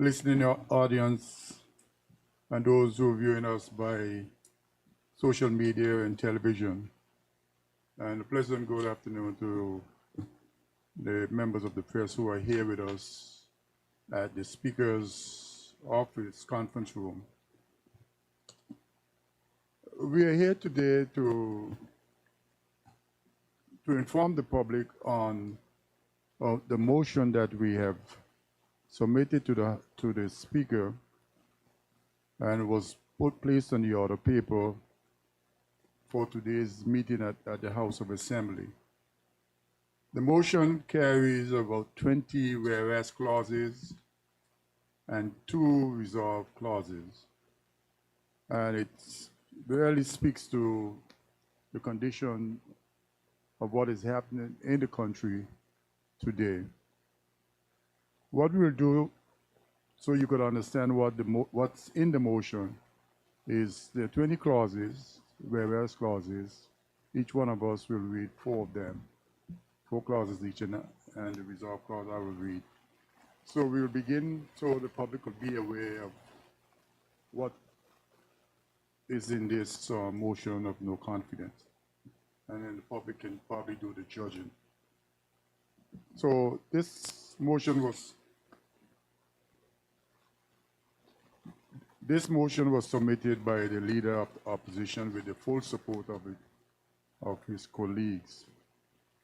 listening audience, and those who are viewing us by social media and television. And a pleasant good afternoon to the members of the press who are here with us at the Speaker's office conference room. We are here today to inform the public on the motion that we have submitted to the Speaker and was placed on the order paper for today's meeting at the House of Assembly. The motion carries about 20 whereas clauses and 2 resolve clauses. And it really speaks to the condition of what is happening in the country today. What we'll do, so you could understand what's in the motion, is there are 20 clauses, whereas clauses. Each one of us will read 4 of them, 4 clauses each, and the resolve clause I will read. So we'll begin so the public will be aware of what is in this motion of no confidence. And then the public can probably do the judging. So this motion was submitted by the leader of the opposition with the full support of his colleagues.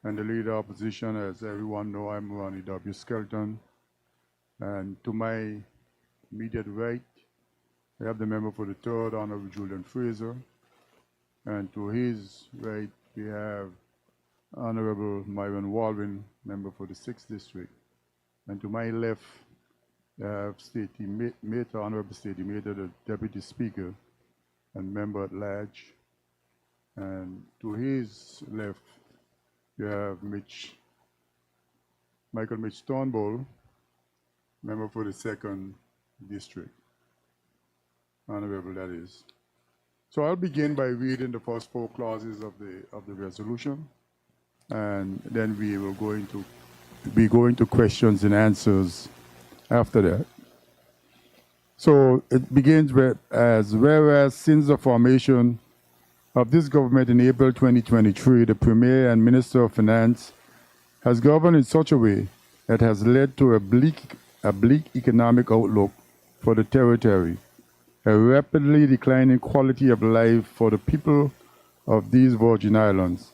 And the leader of opposition, as everyone knows, I'm Ronnie W. Skelton. And to my immediate right, I have the member for the 3rd, Honorable Julian Fraser. And to his right, we have Honorable Myron Walwin, member for the 6th District. And to my left, I have Honorable Stady Mater, the Deputy Speaker and member at large. And to his left, you have Michael Mitch Thornbull, member for the 2nd District. Honorable, that is. So I'll begin by reading the first 4 clauses of the resolution, and then we will be going to questions and answers after that. So it begins whereas since the formation of this government in April 2023, the Premier and Minister of Finance has governed in such a way that has led to a bleak economic outlook for the territory, a rapidly declining quality of life for the people of these Virgin Islands,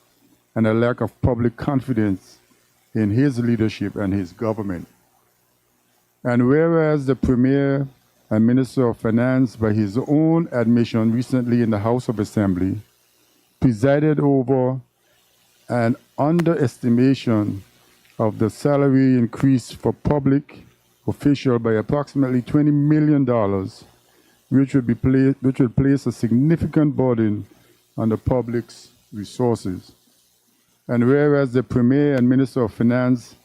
and a lack of public confidence in his leadership and his government. And whereas the Premier and Minister of Finance, by his own admission recently in the House of Assembly, presided over an underestimation of the salary increase for public officials by approximately $20 million, which will place a significant burden on the public's resources. And whereas the Premier and Minister of Finance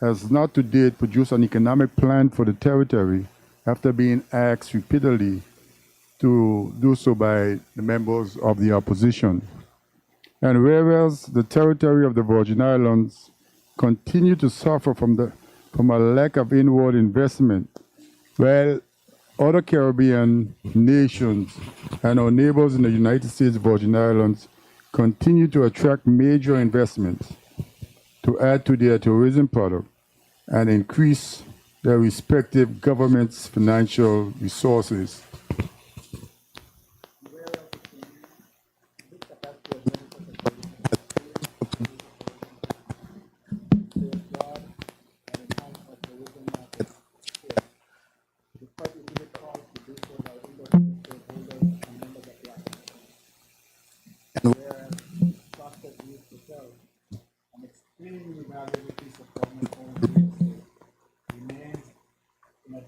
has not to date produced an economic plan for the territory after being asked repeatedly to do so by the members of the opposition. And whereas the territory of the Virgin Islands continue to suffer from a lack of inward investment, while other Caribbean nations and our neighbors in the United States Virgin Islands continue to attract major investments to add to their tourism product and increase their respective governments' financial resources.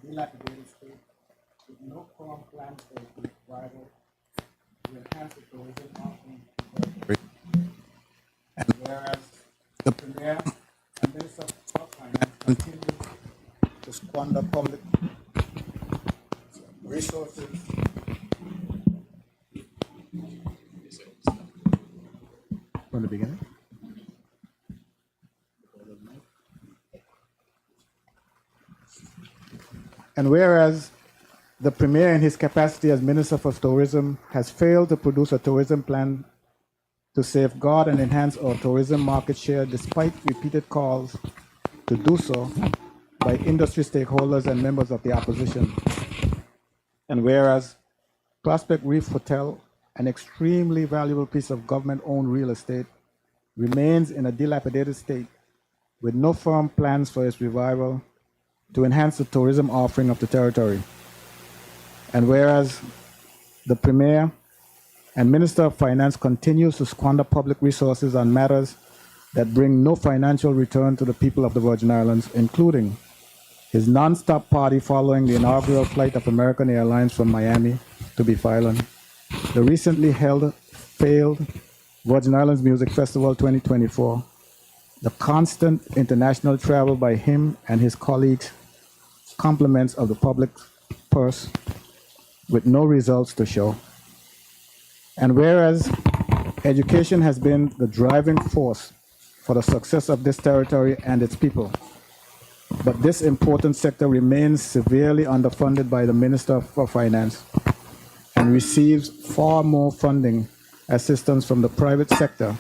Dilapidated state with no firm plans for its revival to enhance the tourism offering. And whereas the Premier and Minister of Finance continue to squander public resources from the beginning. And whereas the Premier, in his capacity as Minister for Tourism, has failed to produce a tourism plan to safeguard and enhance our tourism market share despite repeated calls to do so by industry stakeholders and members of the opposition. And whereas Prospect Reef Hotel, an extremely valuable piece of government-owned real estate, remains in a dilapidated state with no firm plans for its revival to enhance the tourism offering of the territory. And whereas the Premier and Minister of Finance continues to squander public resources on matters that bring no financial return to the people of the Virgin Islands, including his non-stop party following the inaugural flight of American Airlines from Miami to Beef Island, the recently held failed Virgin Islands Music Festival 2024, the constant international travel by him and his colleagues, compliments of the public purse with no results to show. And whereas education has been the driving force for the success of this territory and its people, but this important sector remains severely underfunded by the Minister for Finance and receives far more funding assistance from the private sector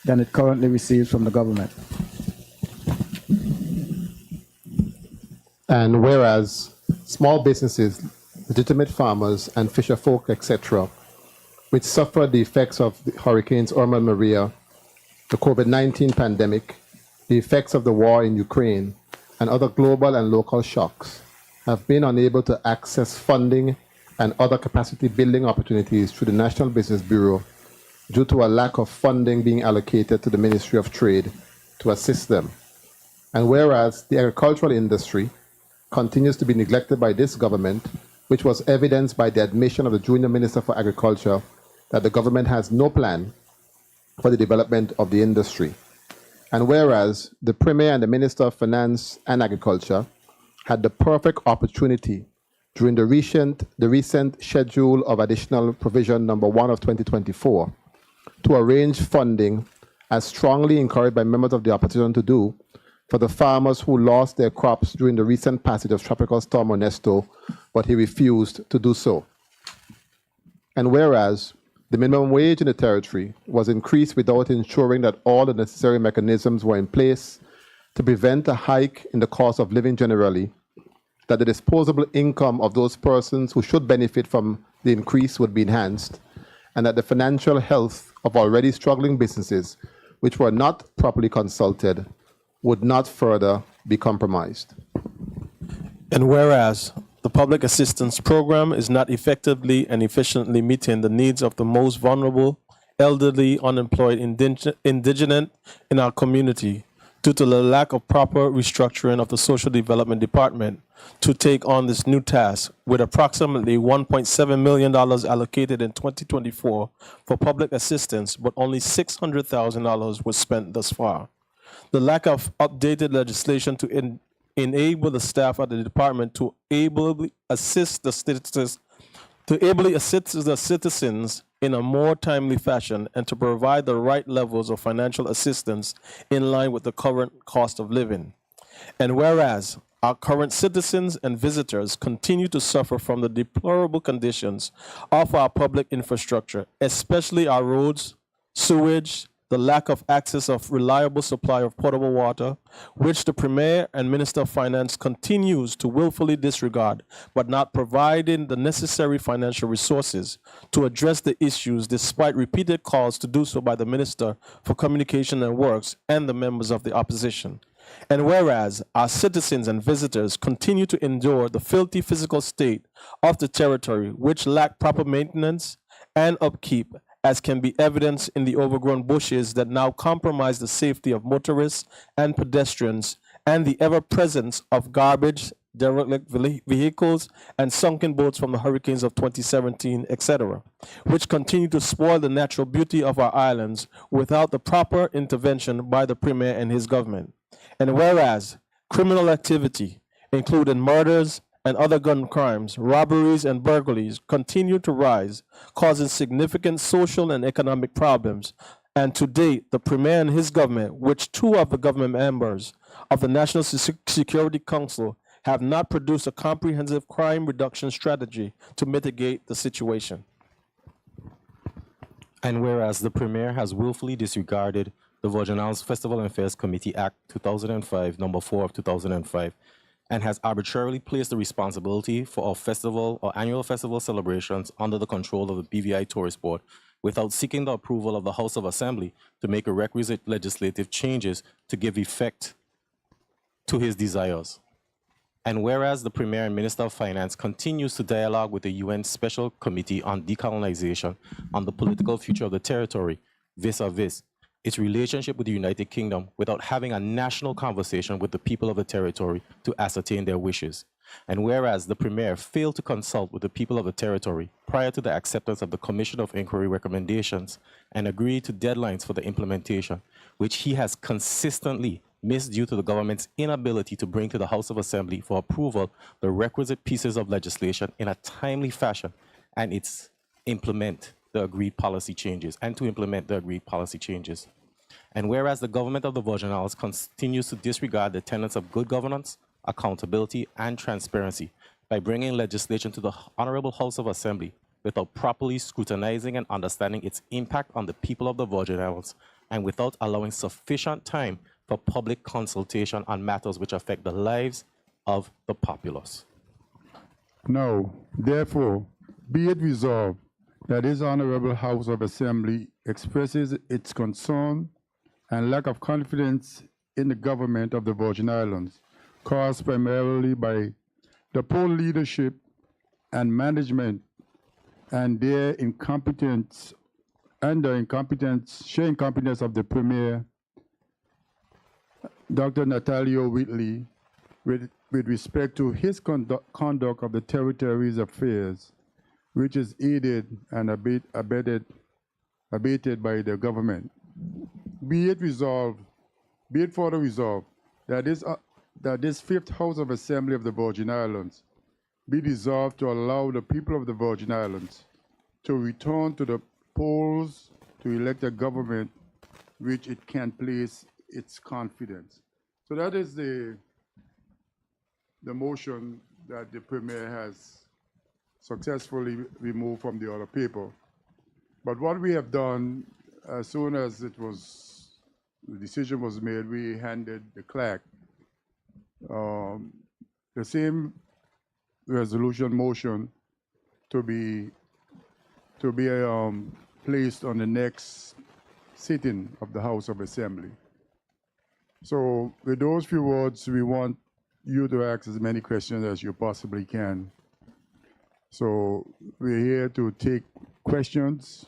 than it currently receives from the government. And whereas small businesses, legitimate farmers and fisher folk, etc., which suffered the effects of the hurricanes Irma and Maria, the COVID-19 pandemic, the effects of the war in Ukraine, and other global and local shocks, have been unable to access funding and other capacity building opportunities through the National Business Bureau due to a lack of funding being allocated to the Ministry of Trade to assist them. And whereas the agricultural industry continues to be neglected by this government, which was evidenced by the admission of the Junior Minister for Agriculture that the government has no plan for the development of the industry. And whereas the Premier and the Minister of Finance and Agriculture had the perfect opportunity during the recent schedule of additional provision number 1 of 2024 to arrange funding, as strongly encouraged by members of the opposition to do, for the farmers who lost their crops during the recent passage of Tropical Storm Ernesto, but he refused to do so. And whereas the minimum wage in the territory was increased without ensuring that all the necessary mechanisms were in place to prevent a hike in the cost of living generally, that the disposable income of those persons who should benefit from the increase would be enhanced, and that the financial health of already struggling businesses, which were not properly consulted, would not further be compromised. And whereas the public assistance program is not effectively and efficiently meeting the needs of the most vulnerable, elderly, unemployed, indigent in our community due to the lack of proper restructuring of the Social Development Department to take on this new task, with approximately $1.7 million allocated in 2024 for public assistance, but only $600,000 was spent thus far. The lack of updated legislation to enable the staff at the department to ably assist the citizens in a more timely fashion and to provide the right levels of financial assistance in line with the current cost of living. And whereas our current citizens and visitors continue to suffer from the deplorable conditions of our public infrastructure, especially our roads, sewage, the lack of access of reliable supply of potable water, which the Premier and Minister of Finance continues to willfully disregard, but not providing the necessary financial resources to address the issues despite repeated calls to do so by the Minister for Communication and Works and the members of the opposition. And whereas our citizens and visitors continue to endure the filthy physical state of the territory, which lack proper maintenance and upkeep, as can be evidenced in the overgrown bushes that now compromise the safety of motorists and pedestrians, and the ever-presence of garbage, derelict vehicles, and sunken boats from the hurricanes of 2017, etc., which continue to spoil the natural beauty of our islands without the proper intervention by the Premier and his government. And whereas criminal activity, including murders and other gun crimes, robberies, and burglaries continue to rise, causing significant social and economic problems. And to date, the Premier and his government, which two of the government members of the National Security Council have not produced a comprehensive crime reduction strategy to mitigate the situation. And whereas the Premier has willfully disregarded the Virgin Islands Festival and Fairs Committee Act 2005, number 4 of 2005, and has arbitrarily placed the responsibility for our festival or annual festival celebrations under the control of the BVI Tourist Board without seeking the approval of the House of Assembly to make a requisite legislative changes to give effect to his desires. And whereas the Premier and Minister of Finance continues to dialogue with the UN Special Committee on Decolonization on the political future of the territory, vis-a-vis its relationship with the United Kingdom without having a national conversation with the people of the territory to ascertain their wishes. And whereas the Premier failed to consult with the people of the territory prior to the acceptance of the Commission of Inquiry recommendations and agreed to deadlines for the implementation, which he has consistently missed due to the government's inability to bring to the House of Assembly for approval the requisite pieces of legislation in a timely fashion and to implement the agreed policy changes. And whereas the government of the Virgin Islands continues to disregard the tenets of good governance, accountability, and transparency by bringing legislation to the Honorable House of Assembly without properly scrutinizing and understanding its impact on the people of the Virgin Islands, and without allowing sufficient time for public consultation on matters which affect the lives of the populace. Now, therefore, be it resolved that this Honorable House of Assembly expresses its concern and lack of confidence in the government of the Virgin Islands, caused primarily by the poor leadership and management and their incompetence and the sheer incompetence of the Premier, Dr. Natalio Whitley, with respect to his conduct of the territory's affairs, which is aided and abetted by the government. Be it further resolved that this fifth House of Assembly of the Virgin Islands be dissolved to allow the people of the Virgin Islands to return to the polls to elect a government which it can place its confidence. So that is the motion that the Premier has successfully removed from the other paper. But what we have done, as soon as the decision was made, we handed the clerk the same resolution motion to be placed on the next sitting of the House of Assembly. So with those few words, we want you to ask as many questions as you possibly can. So we're here to take questions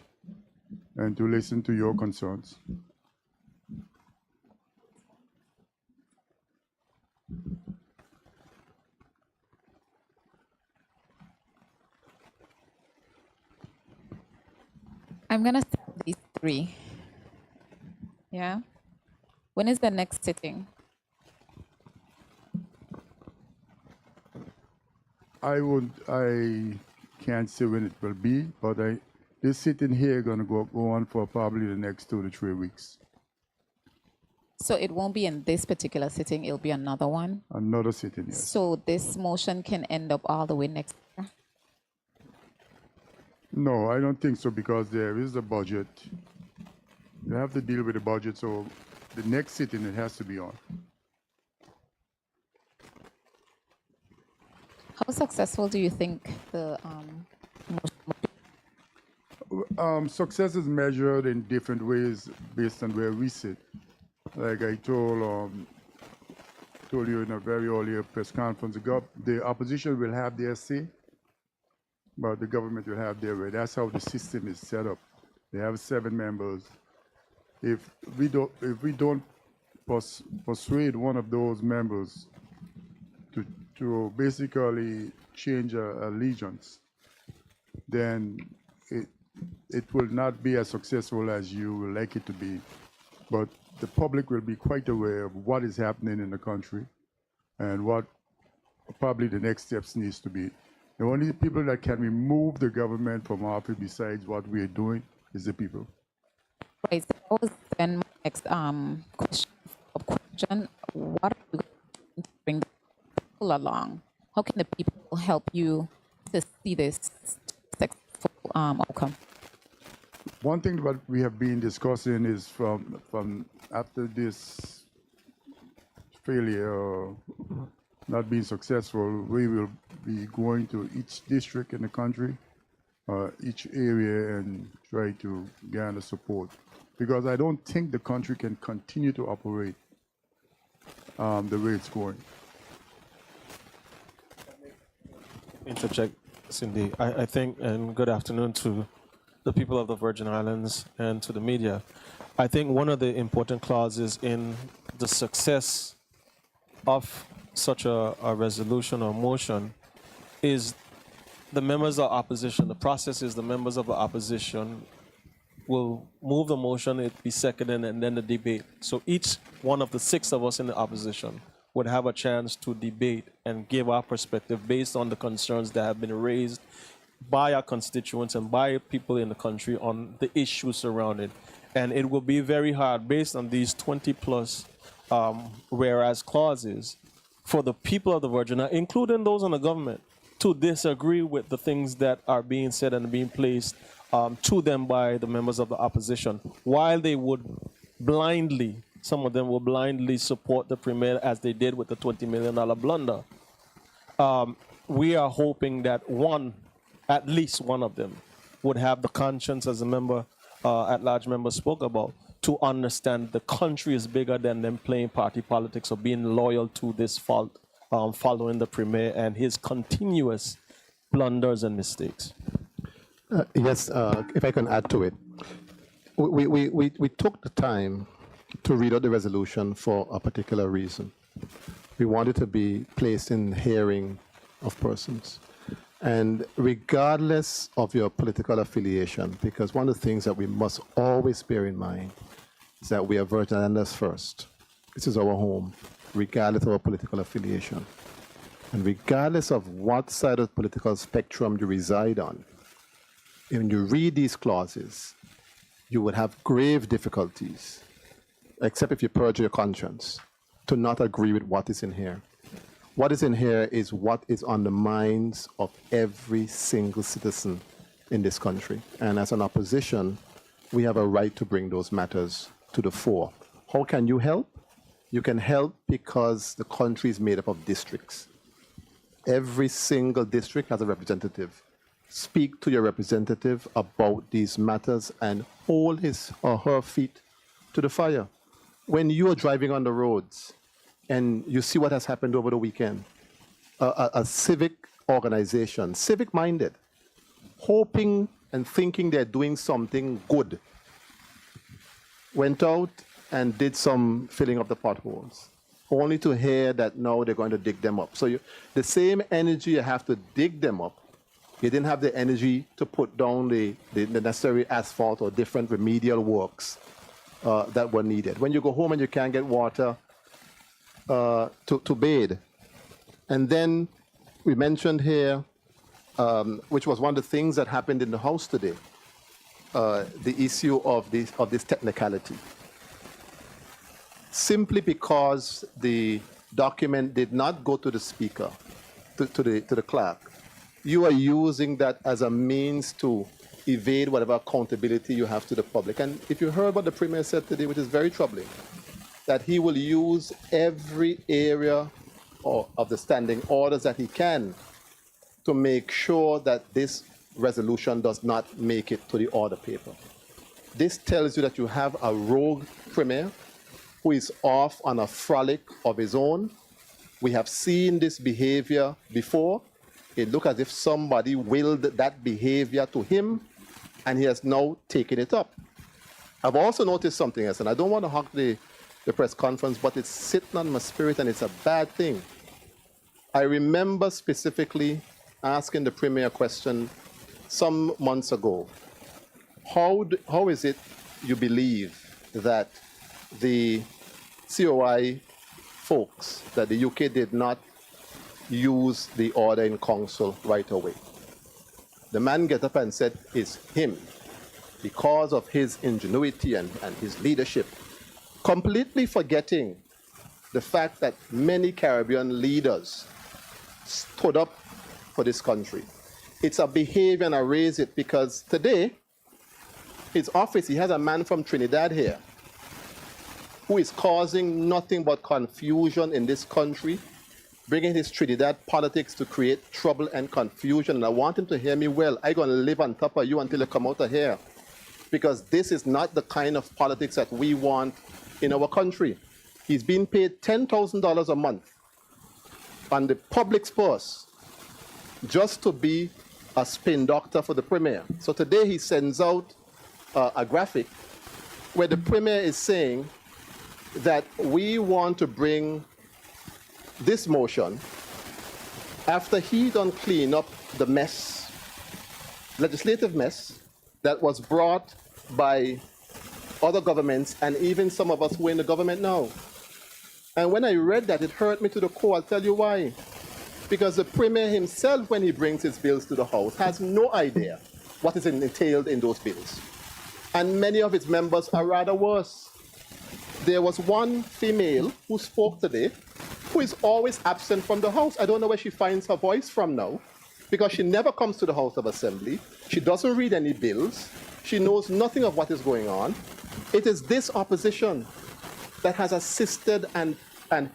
and to listen to your concerns. I'm going to start with these three. Yeah. When is the next sitting? I can't say when it will be, but this sitting here gonna go on for probably the next 2 to 3 weeks. So it won't be in this particular sitting, it'll be another one. Another sitting, yes. So this motion can end up all the way next year? No, I don't think so, because there is a budget. You have to deal with the budget, so the next sitting it has to be on. How successful do you think the Success is measured in different ways based on where we sit. Like I told you in a very earlier press conference, the opposition will have their say, but the government will have their way. That's how the system is set up. They have 7 members. If we don't persuade one of those members to basically change allegiance, then it will not be as successful as you would like it to be. But the public will be quite aware of what is happening in the country and what probably the next steps needs to be. The only people that can remove the government from office besides what we are doing is the people. right? So that was then my next question. What are you going to bring people along? How can the people help you to see this successful outcome? One thing that we have been discussing is from after this failure, not being successful, we will be going to each district in the country, each area, and try to garner support. Because I don't think the country can continue to operate the way it's going. Interject, Cindy. I think, and good afternoon to the people of the Virgin Islands and to the media. I think one of the important clauses in the success of such a resolution or motion is the members of opposition. The process is the members of the opposition will move the motion, it be seconded, and then the debate. So each one of the 6 of us in the opposition would have a chance to debate and give our perspective based on the concerns that have been raised by our constituents and by people in the country on the issues surrounding. And it will be very hard, based on these 20 plus whereas clauses, for the people of the Virgin Islands, including those in the government, to disagree with the things that are being said and being placed to them by the members of the opposition, while they would blindly, some of them will blindly support the Premier as they did with the $20 million blunder. We are hoping that at least one of them would have the conscience, as a member, at-large member spoke about, to understand the country is bigger than them playing party politics or being loyal to this fault, following the Premier and his continuous blunders and mistakes. Yes, if I can add to it. We took the time to read out the resolution for a particular reason. We wanted to be placed in hearing of persons. And regardless of your political affiliation, because one of the things that we must always bear in mind is that we are Virgin Islanders first. This is our home, regardless of our political affiliation. And regardless of what side of the political spectrum you reside on, when you read these clauses, you would have grave difficulties, except if you purge your conscience, to not agree with what is in here. What is in here is what is on the minds of every single citizen in this country. And as an opposition, we have a right to bring those matters to the fore. How can you help? You can help because the country is made up of districts. Every single district has a representative. Speak to your representative about these matters and hold his or her feet to the fire. When you are driving on the roads and you see what has happened over the weekend, a civic organization, civic-minded, hoping and thinking they're doing something good, went out and did some filling of the potholes, only to hear that now they're going to dig them up. So the same energy you have to dig them up, you didn't have the energy to put down the necessary asphalt or different remedial works that were needed. When you go home and you can't get water to bathe. And then we mentioned here, which was one of the things that happened in the House today, the issue of this technicality. Simply because the document did not go to the speaker, to the clerk, you are using that as a means to evade whatever accountability you have to the public. And if you heard what the Premier said today, which is very troubling, that he will use every area of the standing orders that he can to make sure that this resolution does not make it to the order paper. This tells you that you have a rogue Premier who is off on a frolic of his own. We have seen this behavior before. It looked as if somebody willed that behavior to him, and he has now taken it up. I've also noticed something else, and I don't want to hog the press conference, but it's sitting on my spirit, and it's a bad thing. I remember specifically asking the Premier a question some months ago. How is it you believe that the COI folks, that the UK did not use the order in council right away? The man get up and said it's him, because of his ingenuity and his leadership, completely forgetting the fact that many Caribbean leaders stood up for this country. It's a behavior, and I raise it because today, his office, he has a man from Trinidad here who is causing nothing but confusion in this country, bringing his Trinidad politics to create trouble and confusion. And I want him to hear me well. I'm going to live on top of you until you come out of here, because this is not the kind of politics that we want in our country. He's being paid $10,000 a month on the public's purse just to be a spin doctor for the Premier. So today he sends out a graphic where the Premier is saying that we want to bring this motion after he done clean up the mess, legislative mess, that was brought by other governments and even some of us who are in the government now. And when I read that, it hurt me to the core. I'll tell you why. Because the Premier himself, when he brings his bills to the House, has no idea what is entailed in those bills. And many of its members are rather worse. There was one female who spoke today who is always absent from the House. I don't know where she finds her voice from now, because she never comes to the House of Assembly. She doesn't read any bills. She knows nothing of what is going on. It is this opposition that has assisted and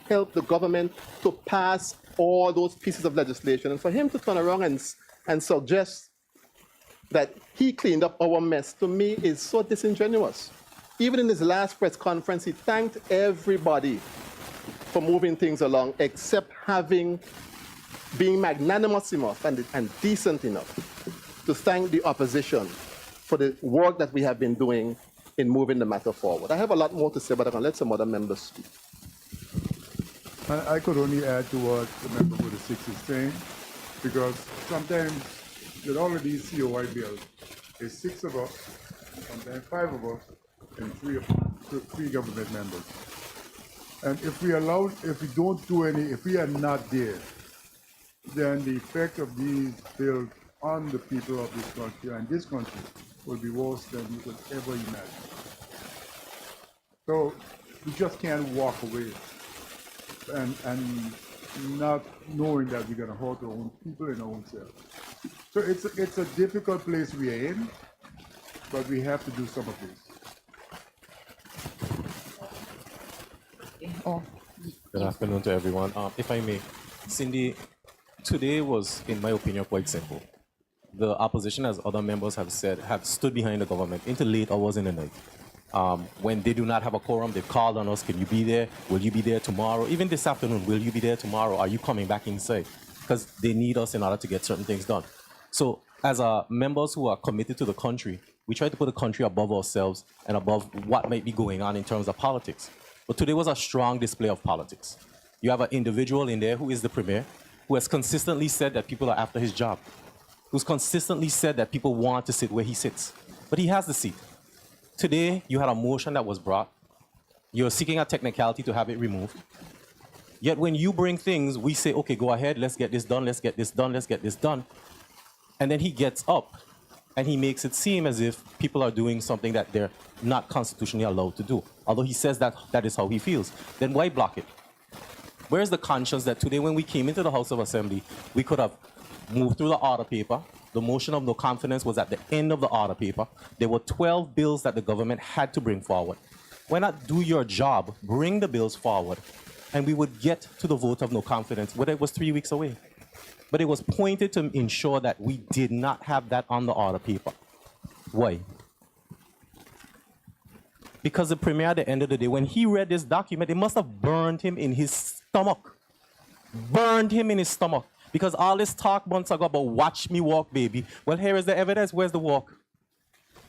helped the government to pass all those pieces of legislation. And for him to turn around and suggest that he cleaned up our mess, to me, is so disingenuous. Even in his last press conference, he thanked everybody for moving things along, except being magnanimous enough and decent enough to thank the opposition for the work that we have been doing in moving the matter forward. I have a lot more to say, but I'm going to let some other members speak. And I could only add to what the member for the 6 is saying, because sometimes with all of these COI bills, there's 6 of us, sometimes 5 of us, and 3 government members. And if we don't do any, if we are not there, then the effect of these bills on the people of this country and this country will be worse than you could ever imagine. So we just can't walk away and not knowing that we're going to hurt our own people and our own selves. So it's a difficult place we are in, but we have to do some of this. Oh, Good afternoon to everyone. If I may, Cindy, today was, in my opinion, quite simple. The opposition, as other members have said, have stood behind the government into late hours in the night. When they do not have a quorum, they've called on us, can you be there? Will you be there tomorrow? Even this afternoon, will you be there tomorrow? Are you coming back inside? Because they need us in order to get certain things done. So as members who are committed to the country, we try to put the country above ourselves and above what might be going on in terms of politics. But today was a strong display of politics. You have an individual in there who is the Premier, who has consistently said that people are after his job, who's consistently said that people want to sit where he sits. But he has the seat. Today, you had a motion that was brought. You're seeking a technicality to have it removed. Yet when you bring things, we say, okay, go ahead, let's get this done, let's get this done, let's get this done. And then he gets up and he makes it seem as if people are doing something that they're not constitutionally allowed to do. Although he says that that is how he feels. Then why block it? Where's the conscience that today when we came into the House of Assembly, we could have moved through the order paper. The motion of no confidence was at the end of the order paper. There were 12 bills that the government had to bring forward. Why not do your job, bring the bills forward, and we would get to the vote of no confidence, whether it was 3 weeks away. But it was pointed to ensure that we did not have that on the order paper. Why? Because the Premier, at the end of the day, when he read this document, it must have burned him in his stomach. Burned him in his stomach. Because all this talk months ago about watch me walk, baby. Well, here is the evidence. Where's the walk?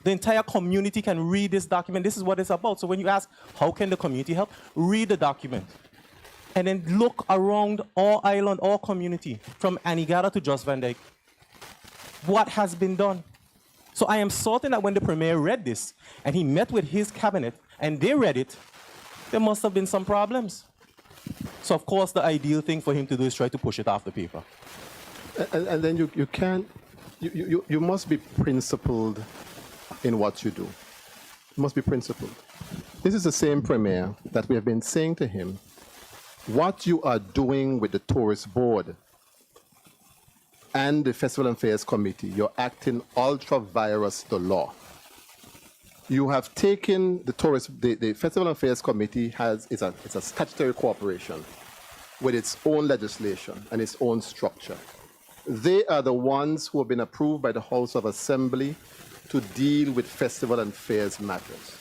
The entire community can read this document. This is what it's about. So when you ask, how can the community help? Read the document. And then look around our island, our community, from Anigada to Jos Van Dyke. What has been done? So I am certain that when the Premier read this, and he met with his cabinet, and they read it, there must have been some problems. So of course, the ideal thing for him to do is try to push it off the paper. And then you can't, you must be principled in what you do. You must be principled. This is the same Premier that we have been saying to him, what you are doing with the tourist board and the Festival and Fairs Committee, you're acting ultra virus the law. You have taken the Festival and Fairs Committee it's a statutory corporation with its own legislation and its own structure. They are the ones who have been approved by the House of Assembly to deal with festival and fairs matters.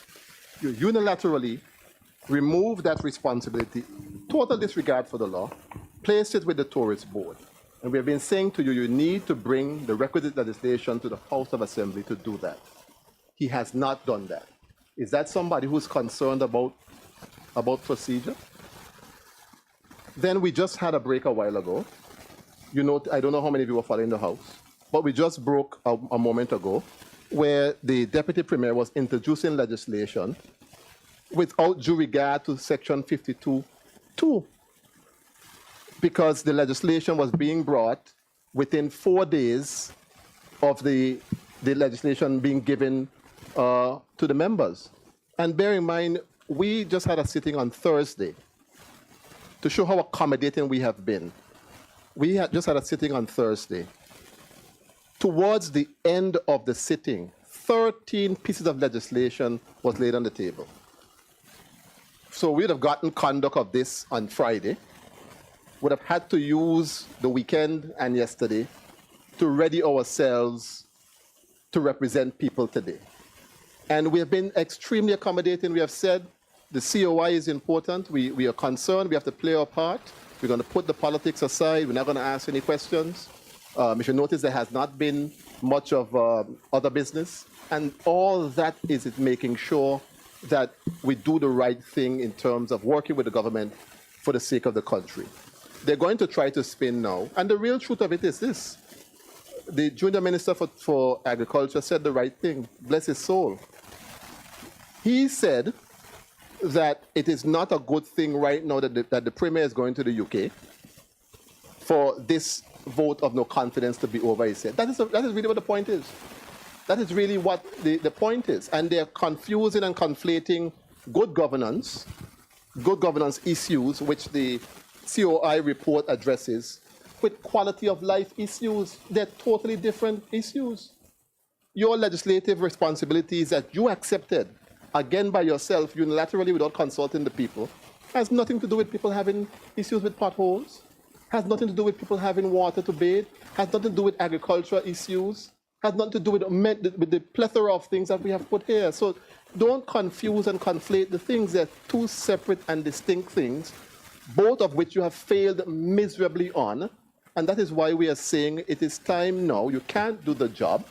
You unilaterally remove that responsibility, total disregard for the law, place it with the Tourist Board. And we have been saying to you, you need to bring the requisite legislation to the House of Assembly to do that. He has not done that. Is that somebody who's concerned about procedure? Then we just had a break a while ago. You know, I don't know how many of you were following the House, but we just broke a moment ago where the Deputy Premier was introducing legislation without due regard to Section 52(2), because the legislation was being brought within 4 days of the legislation being given to the members. And bear in mind, we just had a sitting on Thursday to show how accommodating we have been. We just had a sitting on Thursday. Towards the end of the sitting, 13 pieces of legislation was laid on the table. So we would have gotten conduct of this on Friday, would have had to use the weekend and yesterday to ready ourselves to represent people today. And we have been extremely accommodating. We have said the COI is important. We are concerned. We have to play our part. We're going to put the politics aside. We're not going to ask any questions. You should notice there has not been much of other business. And all that is making sure that we do the right thing in terms of working with the government for the sake of the country. They're going to try to spin now. And the real truth of it is this. The Junior Minister for Agriculture said the right thing. Bless his soul. He said that it is not a good thing right now that the Premier is going to the UK for this vote of no confidence to be over, he said. That is really what the point is. That is really what the point is. And they're confusing and conflating good governance issues, which the COI report addresses, with quality of life issues. They're totally different issues. Your legislative responsibilities that you accepted, again by yourself, unilaterally without consulting the people, has nothing to do with people having issues with potholes, has nothing to do with people having water to bathe, has nothing to do with agricultural issues, has nothing to do with the plethora of things that we have put here. So don't confuse and conflate the things. They're two separate and distinct things, both of which you have failed miserably on. And that is why we are saying it is time now. You can't do the job.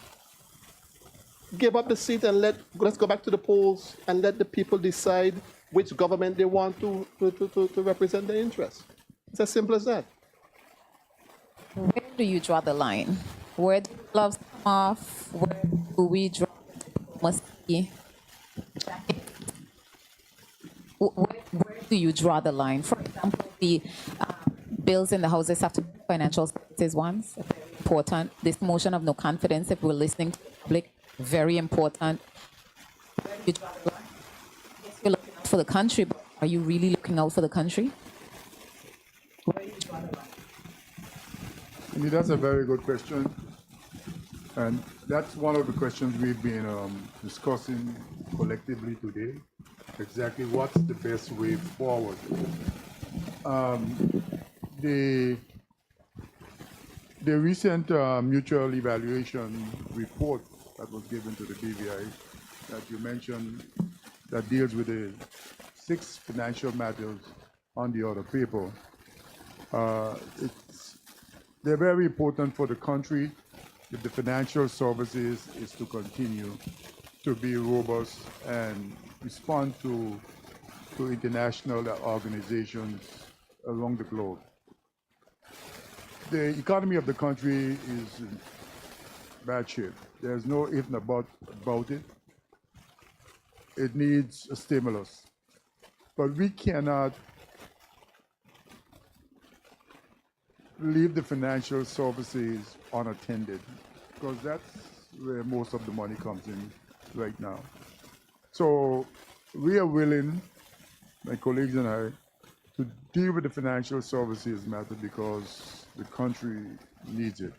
Give up the seat and let's go back to the polls and let the people decide which government they want to represent their interests. It's as simple as that. Where do you draw the line? Where do gloves come off? Where do we draw diplomacy? Where do you draw the line? For example, the bills in the houses have to be financial services ones. Very important. This motion of no confidence, if we're listening to the public, very important. Where do you draw the line? Yes, you're looking out for the country, but are you really looking out for the country? Where do you draw the line? I mean, that's a very good question. And that's one of the questions we've been discussing collectively today. Exactly what's the best way forward. The recent mutual evaluation report that was given to the BVI that you mentioned that deals with the 6 financial matters on the other paper, they're very important for the country if the financial services is to continue to be robust and respond to international organizations around the globe. The economy of the country is in bad shape. There's no if and about it. It needs a stimulus. But we cannot leave the financial services unattended, because that's where most of the money comes in right now. So we are willing, my colleagues and I, to deal with the financial services matter because the country needs it.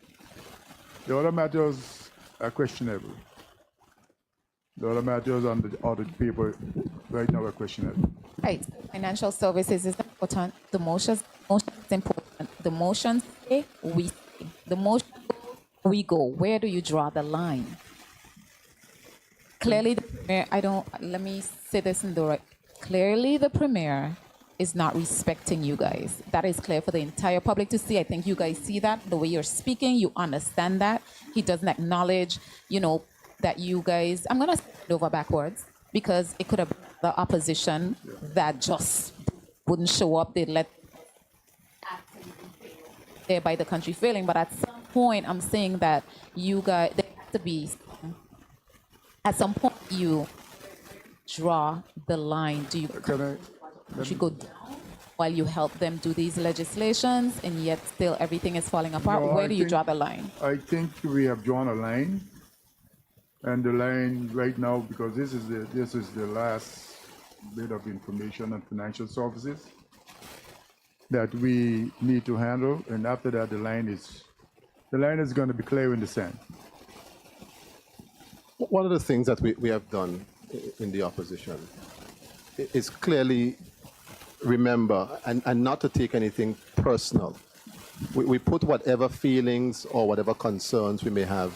The other matters are questionable. The other matters on the audit paper right now are questionable. Right. Financial services is important. The motion is important. The motion say, we say. The motion goes, we go. Where do you draw the line? Clearly, the premier, let me say this in the right. Clearly, the premier is not respecting you guys. That is clear for the entire public to see. I think you guys see that. The way you're speaking, you understand that. He doesn't acknowledge, that you guys, I'm going to start over backwards because it could have been the opposition that just wouldn't show up. They'd let thereby the country failing. But at some point, I'm saying that you guys, there has to be, at some point, you draw the line. Do you should go down while you help them do these legislations and yet still everything is falling apart? No, Where I do you think- draw the line? I think we have drawn a line, and the line right now, because this is the last bit of information on financial services that we need to handle, and after that, the line is going to be clear in the sand. One of the things that we have done in the opposition is clearly remember and not to take anything personal. We put whatever feelings or whatever concerns we may have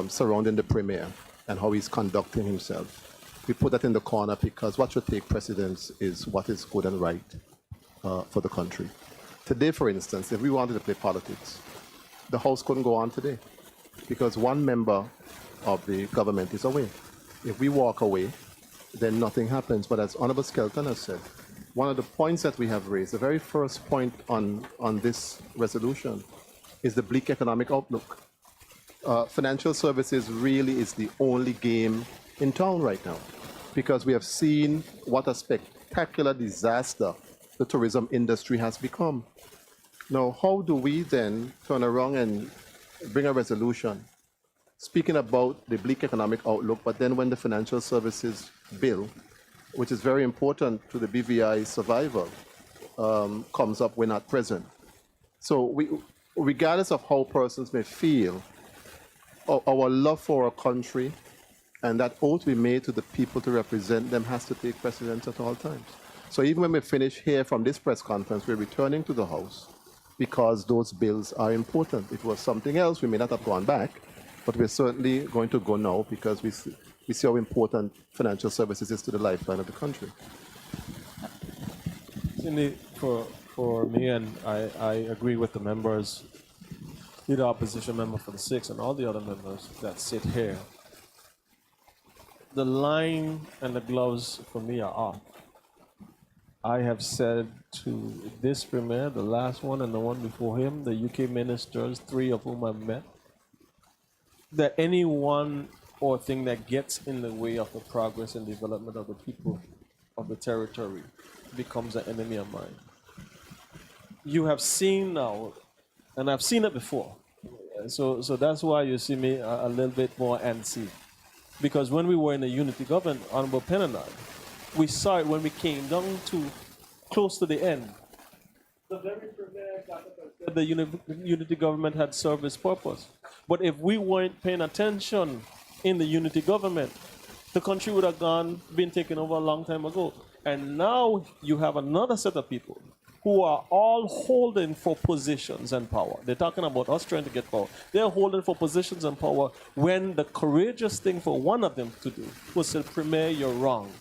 surrounding the premier and how he's conducting himself. We put that in the corner because what should take precedence is what is good and right for the country. Today, for instance, if we wanted to play politics, the House couldn't go on today because one member of the government is away. If we walk away, then nothing happens. But as Honorable Skelton has said, one of the points that we have raised, the very first point on this resolution, is the bleak economic outlook. Financial services really is the only game in town right now because we have seen what a spectacular disaster the tourism industry has become. Now, how do we then turn around and bring a resolution speaking about the bleak economic outlook, but then when the financial services bill, which is very important to the BVI survival, comes up, we're not present. So regardless of how persons may feel, our love for our country and that oath we made to the people to represent them has to take precedence at all times. So even when we finish here from this press conference, we're returning to the House because those bills are important. If it was something else, we may not have gone back, but we're certainly going to go now because we see how important financial services is to the lifeline of the country. Cindy, for me, and I agree with the members, the opposition member for the 6th and all the other members that sit here. The line and the gloves for me are off. I have said to this premier, the last one and the one before him, the UK ministers, 3 of whom I've met, that anyone or thing that gets in the way of the progress and development of the people of the territory becomes an enemy of mine. You have seen now, and I've seen it before, so that's why you see me a little bit more antsy. Because when we were in the unity government, Honorable Penn and I, we saw it when we came down to close to the end. The very premier got up and said the unity government had served its purpose. But if we weren't paying attention in the unity government, the country would have been taken over a long time ago. And now you have another set of people who are all holding for positions and power. They're talking about us trying to get power. They're holding for positions and power when the courageous thing for one of them to do was to say, Premier, you're wrong.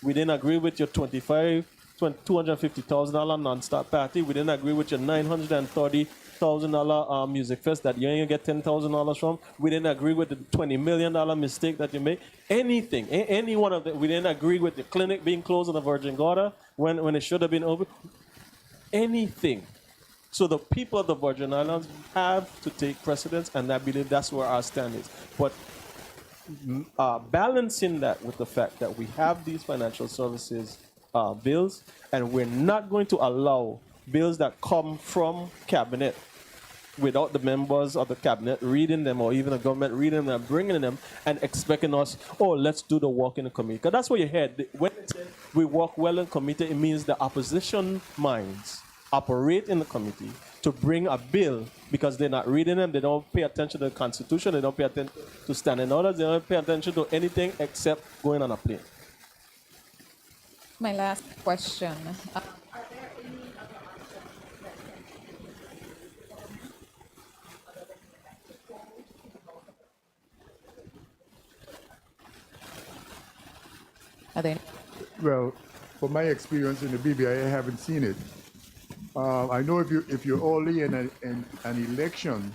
We didn't agree with your $250,000 non-stop party. We didn't agree with your $930,000 music fest that you ain't gonna get $10,000 from. We didn't agree with the $20 million mistake that you made. Anything, any one of them. We didn't agree with the clinic being closed on the Virgin Gorda when it should have been open. Anything. So the people of the Virgin Islands have to take precedence, and I believe that's where our stand is. But balancing that with the fact that we have these financial services bills, and we're not going to allow bills that come from cabinet without the members of the cabinet reading them, or even the government reading them and bringing them and expecting us, oh, let's do the work in the committee. Because that's what you heard. When they say we work well in committee, it means the opposition minds operate in the committee to bring a bill because they're not reading them. They don't pay attention to the Constitution. They don't pay attention to standing orders. They don't pay attention to anything except going on a plane. My last question. Are there any? Well, from my experience in the BBI, I haven't seen it. I know if you're only in an election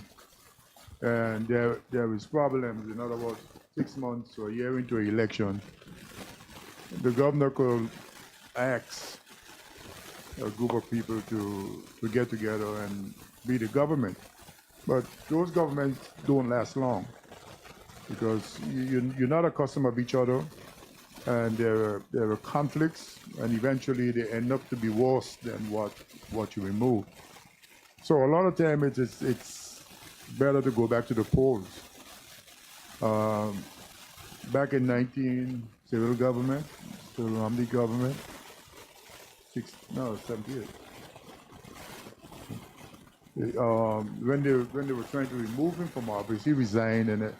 and there is problems, in other words, 6 months or a year into an election, the governor could ask a group of people to get together and be the government. But those governments don't last long because you're not accustomed of each other, and there are conflicts, and eventually they end up to be worse than what you remove. So a lot of time it's better to go back to the polls. Back in 19 civil government, civil Romney government, 78. When they were trying to remove him from office, he resigned, and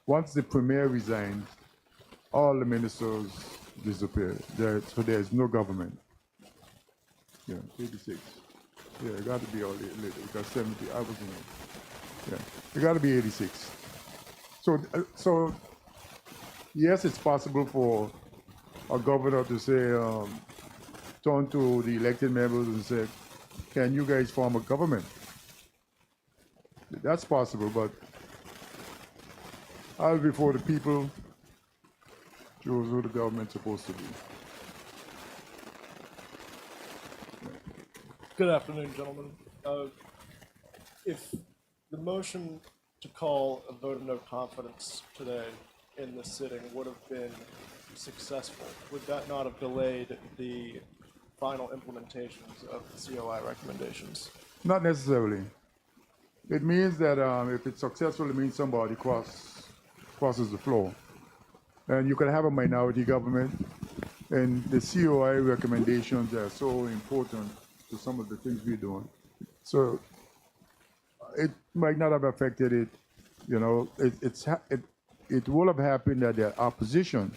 once the premier resigned, all the ministers disappeared. So there's no government. Yeah, 86. Yeah, it got to be all later. Because 70, I was in it. Yeah, it got to be 86. So yes, it's possible for a governor to say, turn to the elected members and say, can you guys form a government? That's possible, but I'll be for the people, choose who the government's supposed to be. Good afternoon, gentlemen. If the motion to call a vote of no confidence today in this sitting would have been successful, would that not have delayed the final implementations of the COI recommendations? Not necessarily. It means that if it's successful, it means somebody crosses the floor. And you can have a minority government, and the COI recommendations are so important to some of the things we're doing. So it might not have affected it. You know, it will have happened that the opposition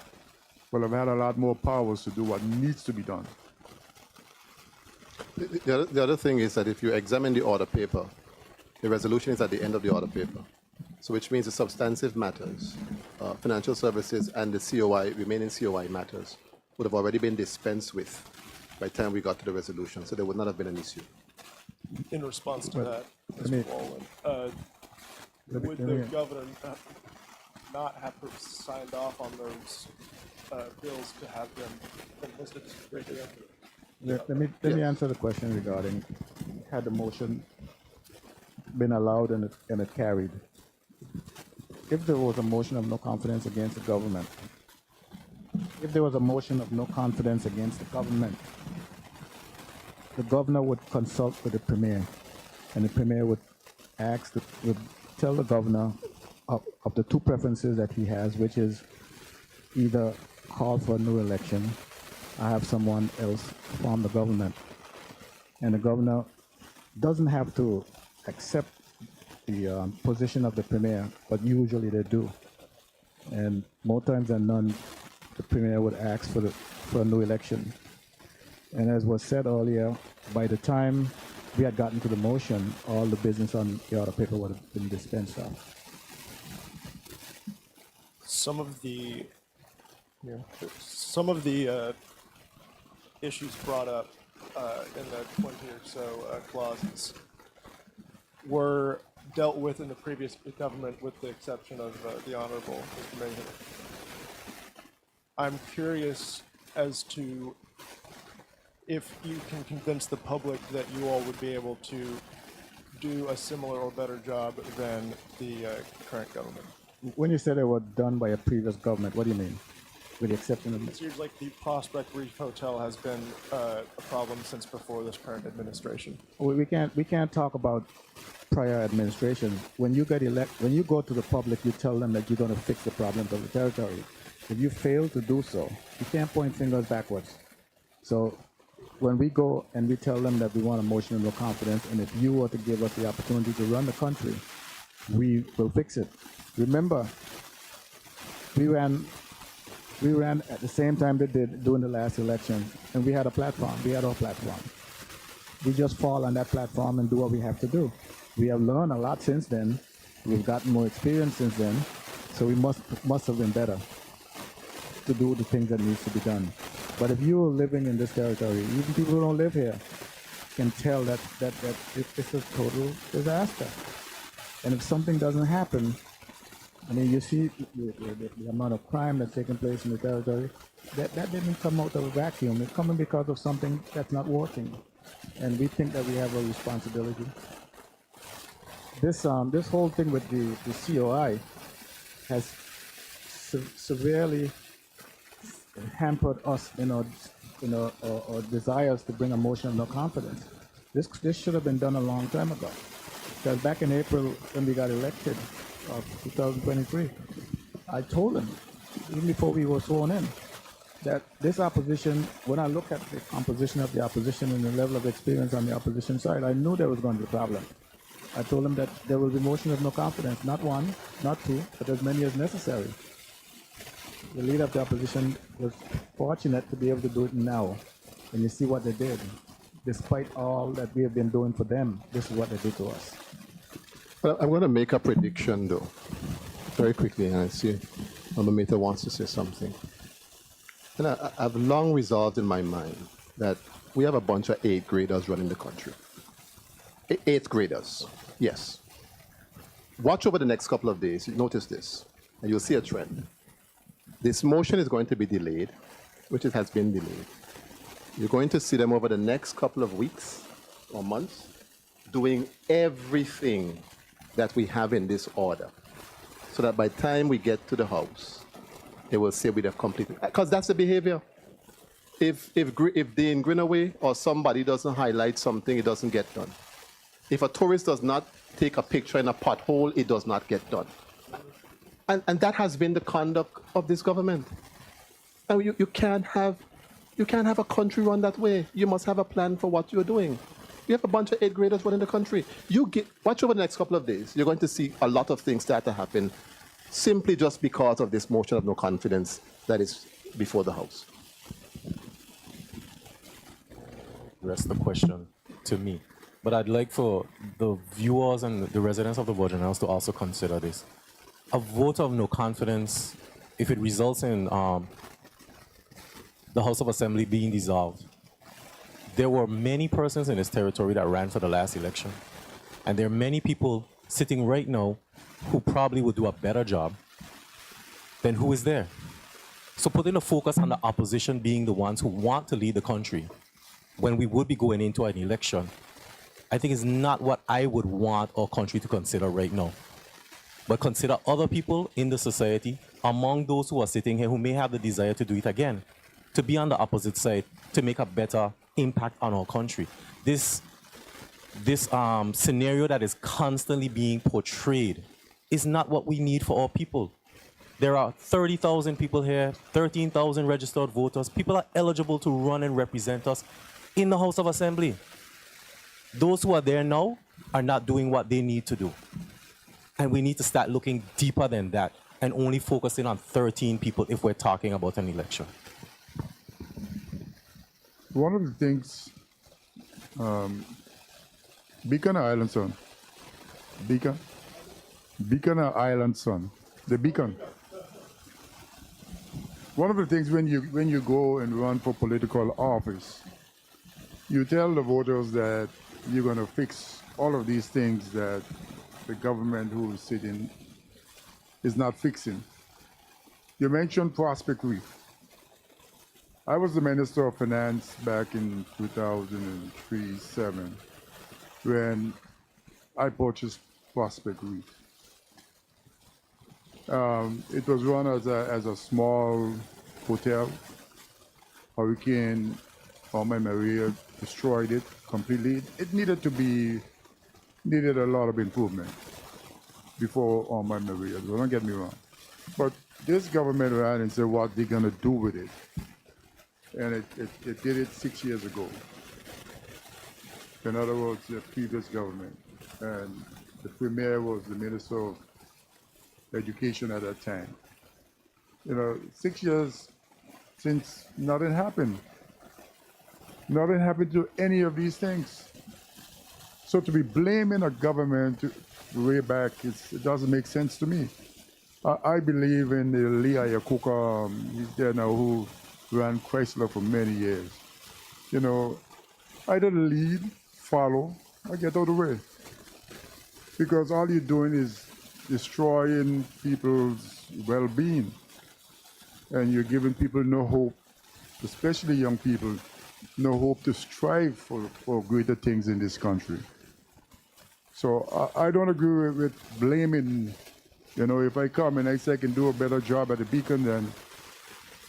will have had a lot more powers to do what needs to be done. The other thing is that if you examine the order paper, the resolution is at the end of the order paper. So which means the substantive matters, financial services and the COI, remaining COI matters, would have already been dispensed with by the time we got to the resolution. So there would not have been an issue. In response to that, me- Mr. Wallen, would the governor not have signed off on those bills to have them listed right there? Let me answer the question regarding had the motion been allowed and it carried. If there was a motion of no confidence against the government, if there was a motion of no confidence against the government, the governor would consult with the premier, and the premier would would tell the governor of the two preferences that he has, which is either call for a new election or have someone else form the government. And the governor doesn't have to accept the position of the premier, but usually they do. And more times than none, the premier would ask for a new election. And as was said earlier, by the time we had gotten to the motion, all the business on the order paper would have been dispensed of. Some of the issues brought up in the 20 or so clauses were dealt with in the previous government, with the exception of the Honorable Mr. Mayhew. I'm curious as to if you can convince the public that you all would be able to do a similar or better job than the current government. When you said they were done by a previous government, what do you mean? With the exception of It seems like the Prospect Reef Hotel has been a problem since before this current administration. we can't talk about prior administration. When you when you go to the public, you tell them that you're going to fix the problems of the territory. If you fail to do so, you can't point fingers backwards. So when we go and we tell them that we want a motion of no confidence, and if you were to give us the opportunity to run the country, we will fix it. Remember, we ran at the same time they did during the last election, and we had a platform. We had our platform. We just fall on that platform and do what we have to do. We have learned a lot since then. We've gotten more experience since then, so we must have been better to do the things that needs to be done. But if you're living in this territory, even people who don't live here can tell that it's a total disaster. And if something doesn't happen, I mean, you see the amount of crime that's taking place in the territory, that didn't come out of a vacuum. It's coming because of something that's not working. And we think that we have a responsibility. This whole thing with the COI has severely hampered us in our desires to bring a motion of no confidence. This should have been done a long time ago. Because back in April when we got elected of 2023, I told them, even before we were sworn in, that this opposition, when I look at the composition of the opposition and the level of experience on the opposition side, I knew there was going to be a problem. I told them that there will be motion of no confidence, not one, not two, but as many as necessary. The leader of the opposition was fortunate to be able to do it now. And you see what they did. Despite all that we have been doing for them, this is what they did to us. Well, I'm going to make a prediction, though, very quickly, and I see Meta wants to say something. And I've long resolved in my mind that we have a bunch of 8th graders running the country. 8th graders, yes. Watch over the next couple of days. You notice this, and you'll see a trend. This motion is going to be delayed, which it has been delayed. You're going to see them over the next couple of weeks or months doing everything that we have in this order, so that by the time we get to the House, they will say we have completed. Because that's the behavior. If they in Greenaway or somebody doesn't highlight something, it doesn't get done. If a tourist does not take a picture in a pothole, it does not get done. And that has been the conduct of this government. And you can't have a country run that way. You must have a plan for what you're doing. You have a bunch of 8th graders running the country. Watch over the next couple of days. You're going to see a lot of things start to happen simply just because of this motion of no confidence that is before the House. Rest the question to me. But I'd like for the viewers and the residents of the Virgin Islands to also consider this. A vote of no confidence, if it results in the House of Assembly being dissolved, there were many persons in this territory that ran for the last election. And there are many people sitting right now who probably would do a better job than who is there. So putting the focus on the opposition being the ones who want to lead the country when we would be going into an election, I think is not what I would want our country to consider right now. But consider other people in the society, among those who are sitting here who may have the desire to do it again, to be on the opposite side, to make a better impact on our country. This scenario that is constantly being portrayed is not what we need for our people. There are 30,000 people here, 13,000 registered voters. People are eligible to run and represent us in the House of Assembly. Those who are there now are not doing what they need to do. And we need to start looking deeper than that and only focusing on 13 people if we're talking about an election. One of the things, Beacon Island son, Beacon Island son, the Beacon. One of the things when you go and run for political office, you tell the voters that you're going to fix all of these things that the government who is sitting is not fixing. You mentioned Prospect Reef. I was the Minister of Finance back in 2003-07 when I purchased Prospect Reef. It was run as a small hotel. Hurricane Irma Maria destroyed it completely. It needed a lot of improvement before Irma Maria. So don't get me wrong. But this government ran and said what they're gonna do with it. and it did it 6 years ago. In other words, the previous government, and the premier was the minister of education at that time. 6 years since nothing happened. Nothing happened to any of these things. So to be blaming a government way back, it doesn't make sense to me. I believe in the Lee Iacocca, he's there now, who ran Chrysler for many years. I don't lead, follow, I get out of the way. Because all you're doing is destroying people's well-being. And you're giving people no hope, especially young people, no hope to strive for greater things in this country. So I don't agree with blaming. If I come and I say I can do a better job at the Beacon, then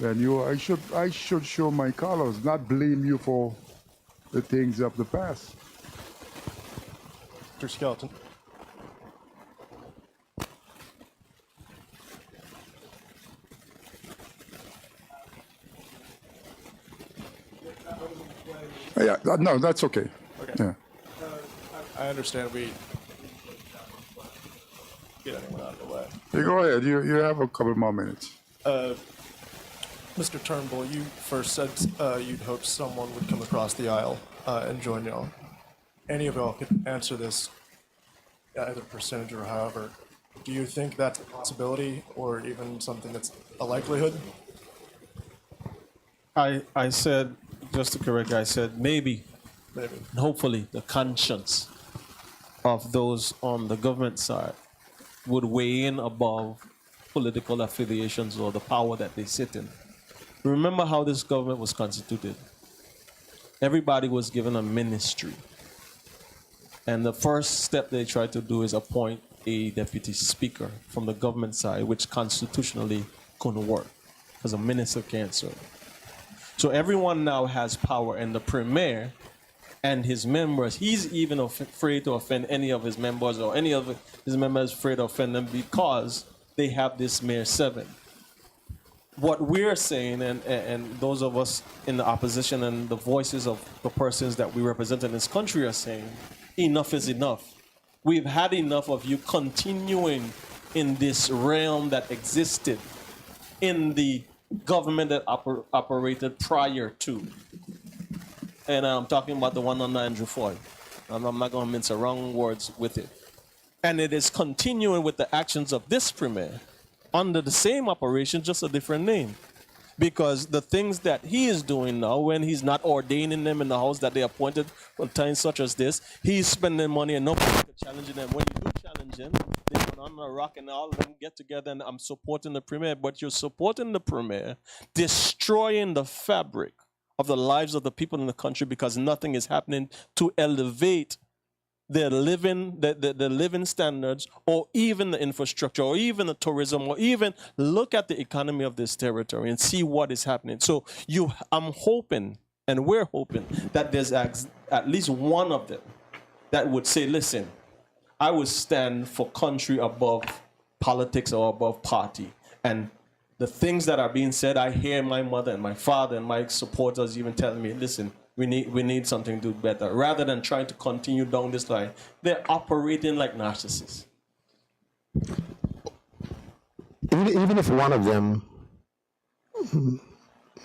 I should show my colors, not blame you for the things of the past. Mr. Skelton. Yeah, no, that's okay. Okay. Yeah. I understand we get anyone out of the way. You go ahead. You have a couple more minutes. Mr. Turnbull, you first said you'd hope someone would come across the aisle and join y'all. Any of y'all could answer this, either percentage or however. Do you think that's a possibility or even something that's a likelihood? I said, just to correct, I said maybe, Maybe. and hopefully the conscience of those on the government side would weigh in above political affiliations or the power that they sit in. Remember how this government was constituted. Everybody was given a ministry. And the first step they tried to do is appoint a deputy speaker from the government side, which constitutionally couldn't work because a minister can't serve. So everyone now has power, and the premier and his members, he's even afraid to offend any of his members, or any of his members afraid to offend them because they have this mere 7. What we're saying, and those of us in the opposition and the voices of the persons that we represent in this country are saying, enough is enough. We've had enough of you continuing in this realm that existed in the government that operated prior to. And I'm talking about the one under Andrew Foy. I'm not going to mince around words with it. And it is continuing with the actions of this premier under the same operation, just a different name. Because the things that he is doing now, when he's not ordaining them in the house that they appointed for times such as this, he's spending money and nobody challenging them. When you do challenge him, they go on a rock and all of them get together and I'm supporting the premier. But you're supporting the premier, destroying the fabric of the lives of the people in the country because nothing is happening to elevate their living, the living standards, or even the infrastructure, or even the tourism, or even look at the economy of this territory and see what is happening. So I'm hoping, and we're hoping, that there's at least one of them that would say, listen, I would stand for country above politics or above party. And the things that are being said, I hear my mother and my father and my supporters even telling me, listen, we need something to do better. Rather than trying to continue down this line, they're operating like narcissists. Even if one of them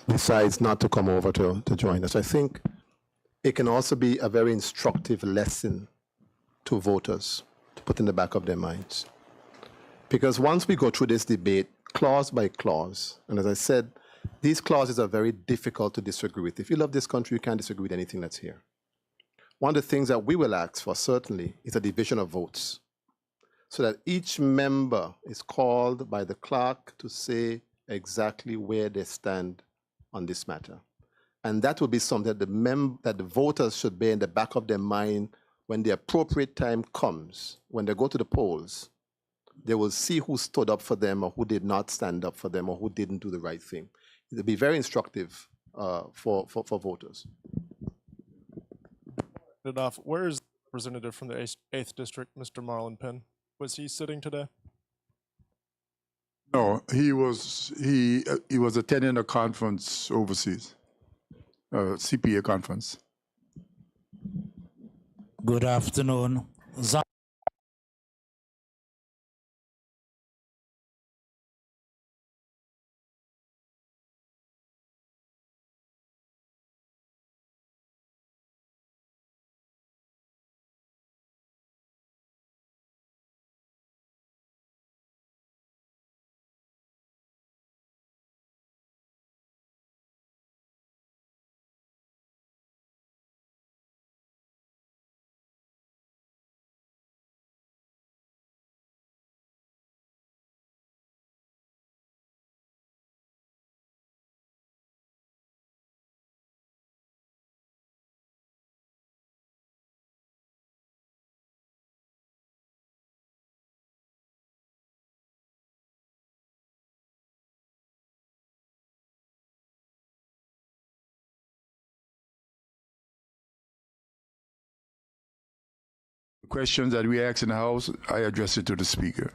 decides not to come over to join us, I think it can also be a very instructive lesson to voters to put in the back of their minds. Because once we go through this debate, clause by clause, and as I said, these clauses are very difficult to disagree with. If you love this country, you can't disagree with anything that's here. One of the things that we will ask for, certainly, is a division of votes, so that each member is called by the clerk to say exactly where they stand on this matter. And that will be something that the voters should bear in the back of their mind when the appropriate time comes, when they go to the polls. They will see who stood up for them or who did not stand up for them or who didn't do the right thing. It'll be very instructive for voters. Enough. Where is the representative from the 8th District, Mr. Marlon Penn? Was he sitting today? No, he was attending a conference overseas. CPA conference. Good afternoon. Questions that we ask in the House, I address it to the Speaker.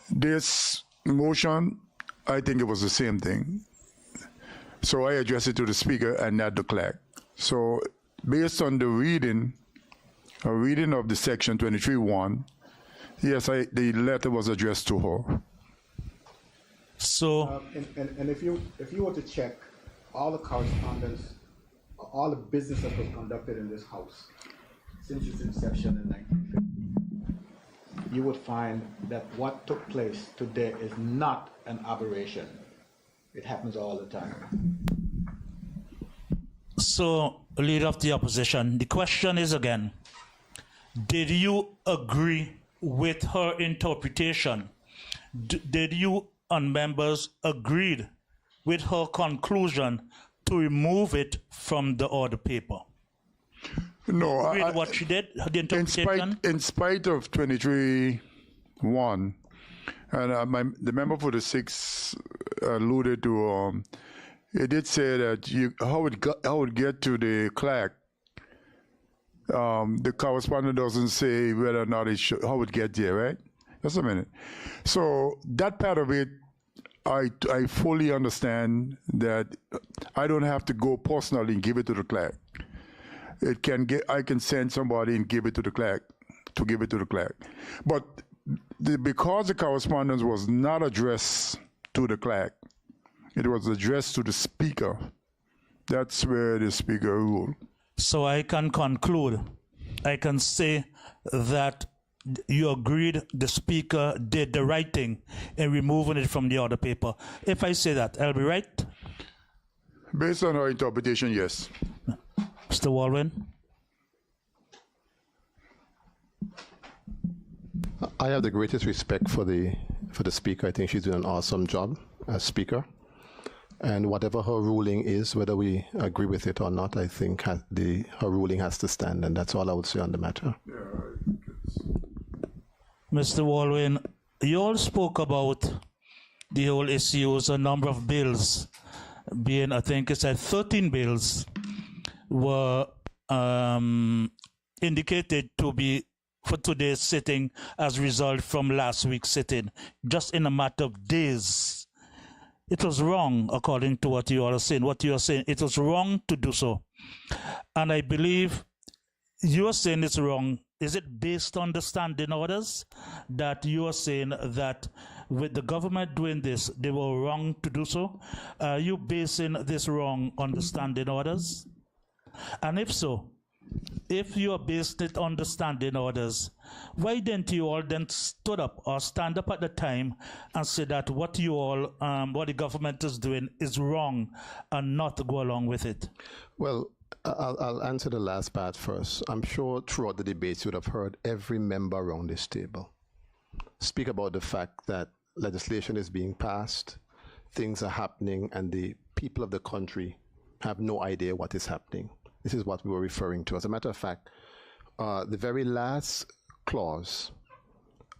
This motion, I think it was the same thing. So I address it to the Speaker and not the clerk. So based on the reading of the section 23.1, yes, the letter was addressed to her. So, And if you were to check all the correspondence, all the business that was conducted in this House since its inception in 1950, you would find that what took place today is not an aberration. It happens all the time. so Leader of the Opposition, the question is again, did you agree with her interpretation? Did you and members agreed with her conclusion to remove it from the order paper? No, Read what she did, the interpretation? in spite of 23.1, and the member for the 6 alluded to, it did say that how it get to the clerk. The correspondent doesn't say whether or not how it get there, right? Just a minute. So that part of it, I fully understand that I don't have to go personally and give it to the clerk. I can send somebody and give it to the clerk, But because the correspondence was not addressed to the clerk, it was addressed to the Speaker. That's where the Speaker ruled. So I can conclude, I can say that you agreed the Speaker did the right thing in removing it from the order paper. If I say that, I'll be right? Based on our interpretation, yes. Mr. Walwyn? I have the greatest respect for the Speaker. I think she's doing an awesome job as Speaker. And whatever her ruling is, whether we agree with it or not, I think her ruling has to stand, and that's all I would say on the matter. Mr. Walwyn, you all spoke about the whole issues, a number of bills being, I think it said 13 bills were indicated to be for today's sitting as a result from last week's sitting, just in a matter of days. It was wrong, according to what you all are saying. What you are saying, it was wrong to do so. And I believe you are saying it's wrong. Is it based on the standing orders that you are saying that with the government doing this, they were wrong to do so? Are you basing this wrong on the standing orders? And if so, if you are based it on the standing orders, why didn't you all then stood up or stand up at the time and say that what you all, what the government is doing is wrong and not go along with it? Well, I'll answer the last part first. I'm sure throughout the debates you would have heard every member around this table speak about the fact that legislation is being passed, things are happening, and the people of the country have no idea what is happening. This is what we were referring to. As a matter of fact, the very last clause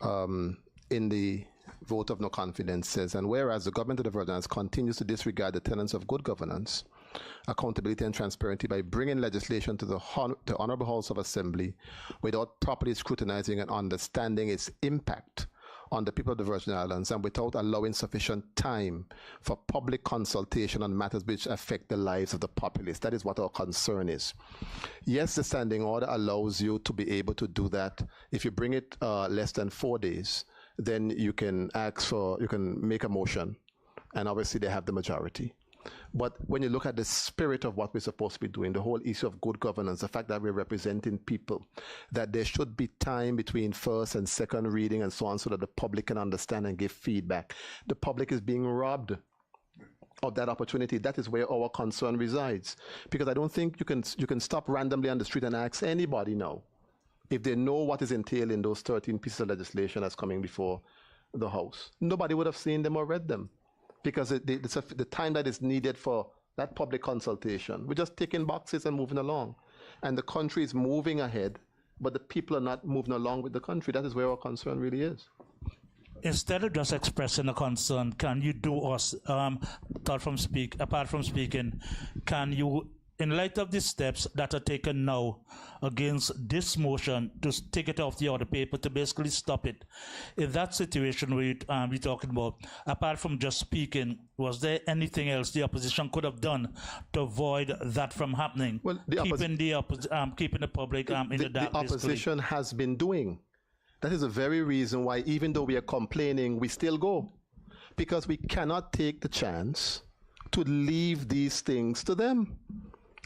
in the vote of no confidence says, and whereas the government of the Virgin Islands continues to disregard the tenets of good governance, accountability and transparency by bringing legislation to the Honorable House of Assembly without properly scrutinizing and understanding its impact on the people of the Virgin Islands and without allowing sufficient time for public consultation on matters which affect the lives of the populace. That is what our concern is. Yes, the standing order allows you to be able to do that. If you bring it less than 4 days, then you can make a motion, and obviously they have the majority. But when you look at the spirit of what we're supposed to be doing, the whole issue of good governance, the fact that we're representing people, that there should be time between first and second reading and so on, so that the public can understand and give feedback. The public is being robbed of that opportunity. That is where our concern resides. Because I don't think you can stop randomly on the street and ask anybody now if they know what is entailed in those 13 pieces of legislation that's coming before the House. Nobody would have seen them or read them, because the time that is needed for that public consultation. We're just ticking boxes and moving along. And the country is moving ahead, but the people are not moving along with the country. That is where our concern really is. Instead of just expressing a concern, can you do us, apart from speaking, can you, in light of the steps that are taken now against this motion to take it off the order paper, to basically stop it, in that situation we're talking about, apart from just speaking, was there anything else the opposition could have done to avoid that from happening? Well, keeping the public in the dark. The opposition has been doing. That is the very reason why, even though we are complaining, we still go. Because we cannot take the chance to leave these things to them.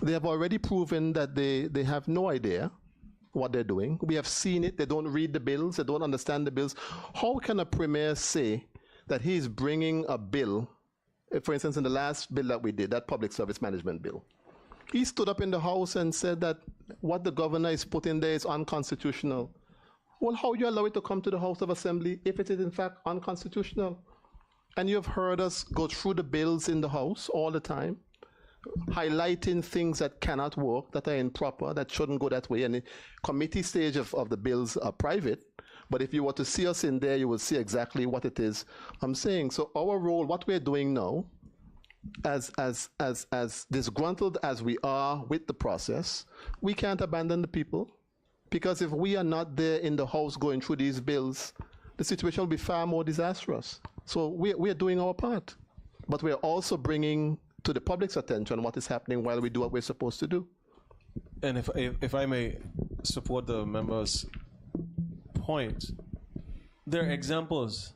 They have already proven that they have no idea what they're doing. We have seen it. They don't read the bills. They don't understand the bills. How can a premier say that he's bringing a bill, for instance, in the last bill that we did, that public service management bill, he stood up in the House and said that what the governor is putting there is unconstitutional. Well, how do you allow it to come to the House of Assembly if it is in fact unconstitutional? And you have heard us go through the bills in the House all the time, highlighting things that cannot work, that are improper, that shouldn't go that way. And the committee stage of the bills are private, but if you were to see us in there, you will see exactly what it is I'm saying. So our role, what we're doing now, as disgruntled as we are with the process, we can't abandon the people, because if we are not there in the House going through these bills, the situation will be far more disastrous. So we are doing our part, but we are also bringing to the public's attention what is happening while we do what we're supposed to do. And if I may support the member's point, there are examples,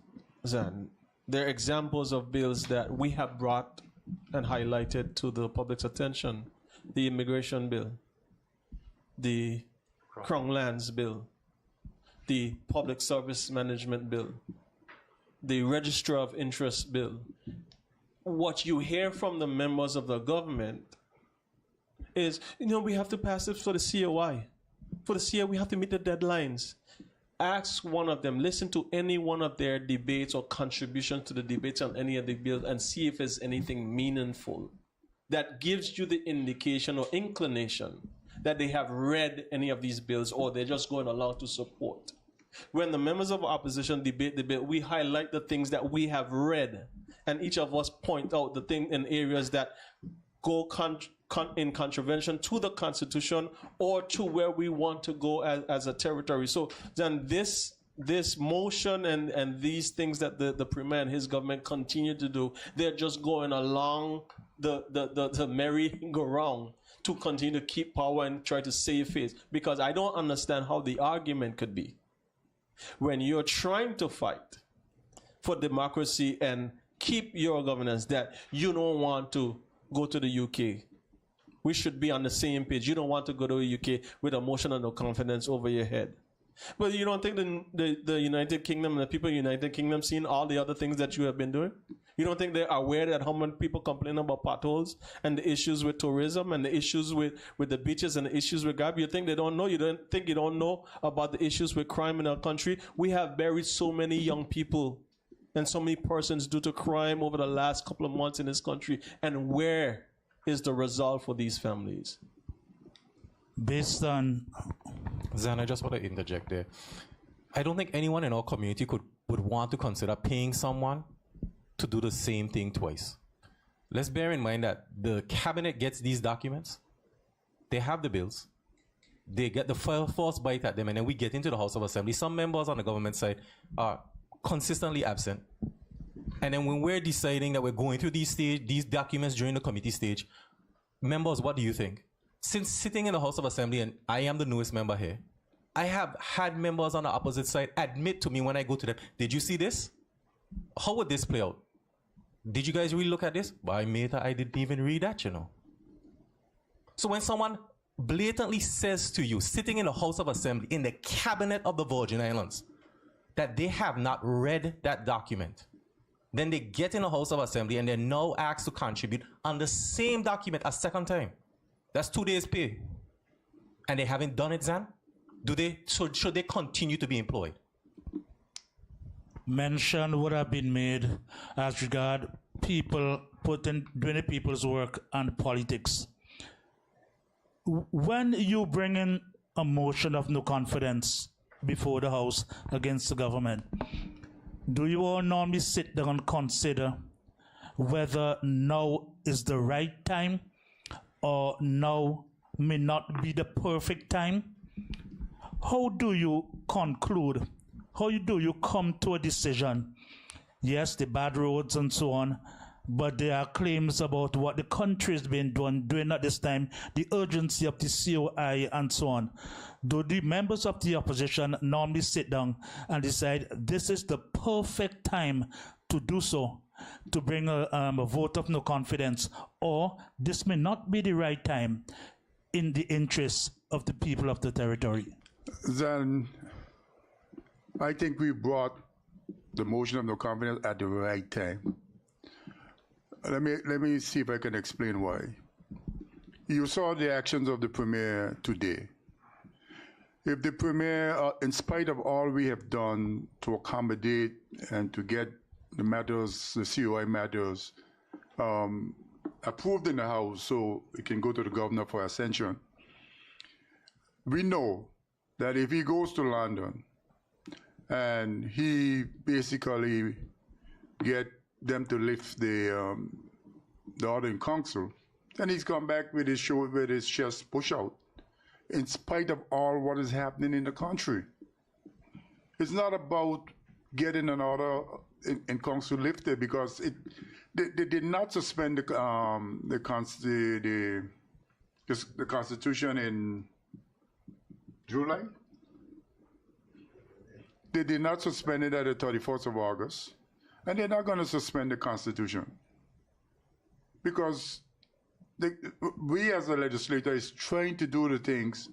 Zan. There are examples of bills that we have brought and highlighted to the public's attention. The immigration bill, the Crown Lands bill, the public service management bill, the register of interest bill. What you hear from the members of the government is, we have to pass it for the COI. For the COI, we have to meet the deadlines. Ask one of them, listen to any one of their debates or contributions to the debates on any of the bills, and see if there's anything meaningful that gives you the indication or inclination that they have read any of these bills, or they're just going along to support. When the members of opposition debate the bill, we highlight the things that we have read, and each of us point out the thing in areas that go in contravention to the Constitution or to where we want to go as a territory. So then this motion and these things that the Premier and his government continue to do, they're just going along the merry-go-round to continue to keep power and try to save face. Because I don't understand how the argument could be, when you're trying to fight for democracy and keep your governance, that you don't want to go to the UK. We should be on the same page. You don't want to go to the UK with a motion of no confidence over your head. But you don't think the United Kingdom and the people in the United Kingdom seen all the other things that you have been doing? You don't think they're aware that how many people complain about potholes and the issues with tourism and the issues with the beaches and the issues with GAB? You think they don't know? You don't think you don't know about the issues with crime in our country? We have buried so many young people and so many persons due to crime over the last couple of months in this country. And where is the result for these families? Based on... Zan, I just want to interject there. I don't think anyone in our community would want to consider paying someone to do the same thing twice. Let's bear in mind that the cabinet gets these documents, they have the bills, they get the first bite at them, and then we get into the House of Assembly. Some members on the government side are consistently absent. And then when we're deciding that we're going through these documents during the committee stage, members, what do you think? Since sitting in the House of Assembly, and I am the newest member here, I have had members on the opposite side admit to me when I go to them, did you see this? How would this play out? Did you guys really look at this? Why, mate, I didn't even read that, you know. So when someone blatantly says to you, sitting in the House of Assembly, in the cabinet of the Virgin Islands, that they have not read that document, then they get in the House of Assembly and they're now asked to contribute on the same document a second time. That's 2 days' pay. And they haven't done it, Zan? Should they continue to be employed? Mention would have been made as regard people doing the people's work and politics. When you bring in a motion of no confidence before the House against the government, do you all normally sit down and consider whether now is the right time or now may not be the perfect time? How do you conclude? How do you come to a decision? Yes, the bad roads and so on, but there are claims about what the country has been doing at this time, the urgency of the COI and so on. Do the members of the opposition normally sit down and decide this is the perfect time to do so, to bring a vote of no confidence, or this may not be the right time in the interests of the people of the territory? Then I think we brought the motion of no confidence at the right time. Let me see if I can explain why. You saw the actions of the Premier today. If the Premier, in spite of all we have done to accommodate and to get the matters, the COI matters, approved in the House so it can go to the Governor for ascension, we know that if he goes to London and he basically get them to lift the order in council, then he's come back with his chest push out, in spite of all what is happening in the country. It's not about getting an order in council lifted, because they did not suspend the Constitution in July. They did not suspend it at the 31st of August. And they're not going to suspend the Constitution. Because we as a legislator is trying to do the things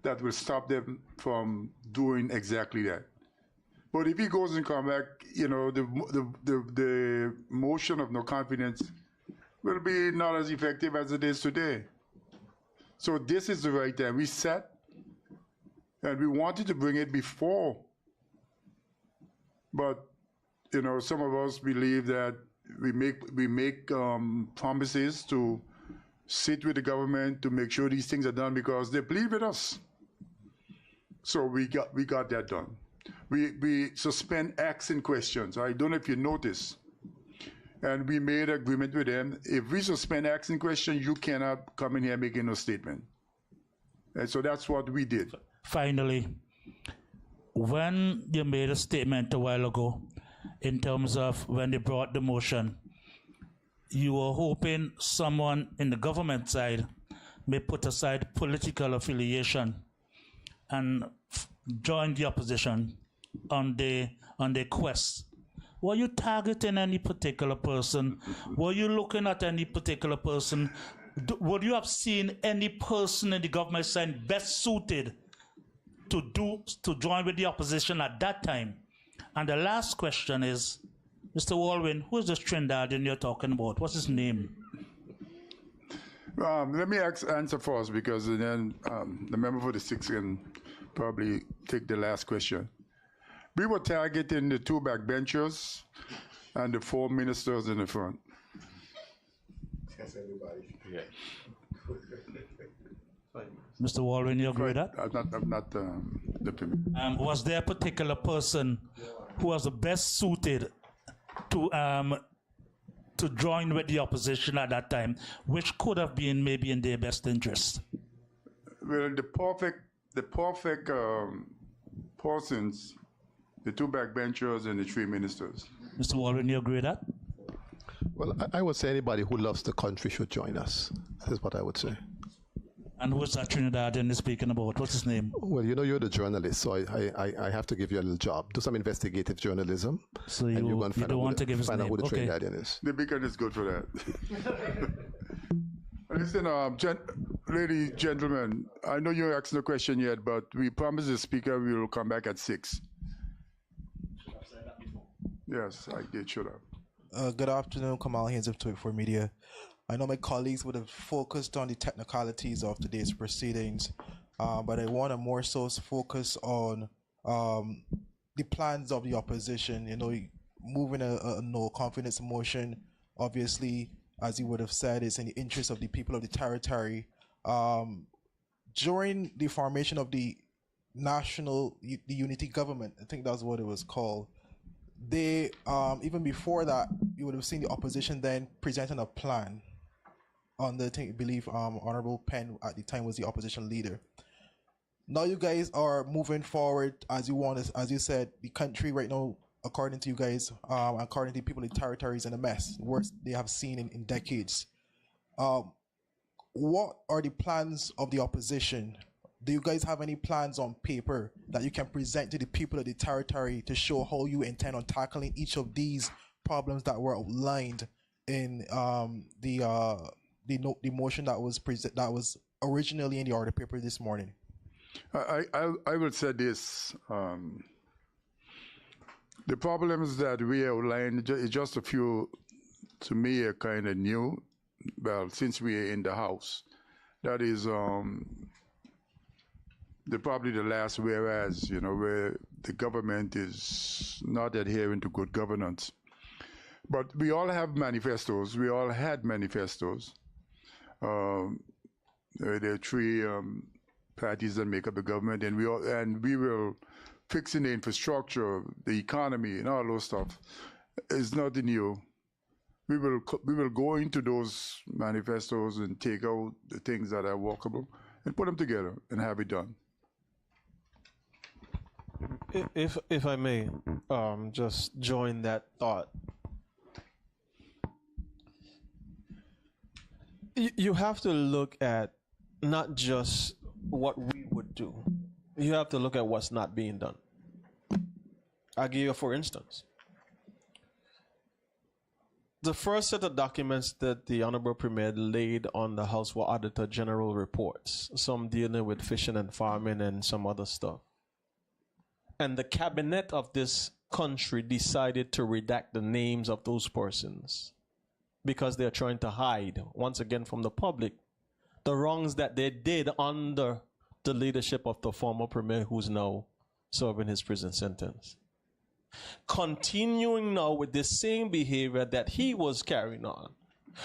that will stop them from doing exactly that. But if he goes and come back, you know, the motion of no confidence will be not as effective as it is today. So this is the right time. We sat and we wanted to bring it before. But, you know, some of us believe that we make promises to sit with the government to make sure these things are done because they believe in us. So we got that done. We suspend acts and questions. I don't know if you noticed. And we made agreement with them. If we suspend acts and questions, you cannot come in here making no statement. And so that's what we did. Finally, when you made a statement a while ago in terms of when they brought the motion, you were hoping someone in the government side may put aside political affiliation and join the opposition on their quest. Were you targeting any particular person? Were you looking at any particular person? Would you have seen any person in the government side best suited to join with the opposition at that time? And the last question is, Mr. Walwyn, who is this Trinidadian you're talking about? What's his name? Let me answer first, because then the member for the Sixth can probably take the last question. We were targeting the two backbenchers and the four ministers in the front. That's everybody. Yeah. Mr. Walwyn, you agree with that? I'm not the Premier. Was there a particular person who was the best suited to join with the opposition at that time, which could have been maybe in their best interest? Well, the perfect persons the two backbenchers and the three ministers. Mr. Walden, you agree with that? Well, I would say anybody who loves the country should join us. That is what I would say. And what's that Trinidadian is speaking about? What's his name? Well, you know, you're the journalist, so I have to give you a little job. Do some investigative journalism. So and you you're going to don't want to give his find out name. who the Okay. Trinidadian is. The beacon is good for that. Listen, ladies, gentlemen, I know you're asking a question yet, but we promised the speaker we will come back at 6. Yes, I did, should have. Good afternoon, Kamal Haynes of 24 Media. I know my colleagues would have focused on the technicalities of today's proceedings, but I want to more so focus on the plans of the opposition. You know, moving a no confidence motion, obviously, as you would have said, is in the interest of the people of the territory. During the formation of the the unity government, I think that's what it was called, they even before that, you would have seen the opposition then presenting a plan on the I believe Honorable Penn at the time was the opposition leader. Now you guys are moving forward as you want, as you said, the country right now, according to you guys, according to the people in the territory, is in a mess, worst they have seen in decades. What are the plans of the opposition? Do you guys have any plans on paper that you can present to the people of the territory to show how you intend on tackling each of these problems that were outlined in the motion that was originally in the order paper this morning? I will say this. The problems that we outlined is just a few, to me, are kind of new. Well, since we are in the House, that is probably the last whereas, you know, where the government is not adhering to good governance. But we all have manifestos. We all had manifestos. There are 3 parties that make up the government, and we will fixing the infrastructure, the economy, and all those stuff. It's nothing new. We will go into those manifestos and take out the things that are workable and put them together and have it done. If I may, just join that thought. You have to look at not just what we would do. You have to look at what's not being done. I'll give you for instance. The first set of documents that the Honorable Premier laid on the House were Auditor General reports, some dealing with fishing and farming and some other stuff. And the cabinet of this country decided to redact the names of those persons because they're trying to hide, once again from the public, the wrongs that they did under the leadership of the former Premier who's now serving his prison sentence. Continuing now with the same behavior that he was carrying on.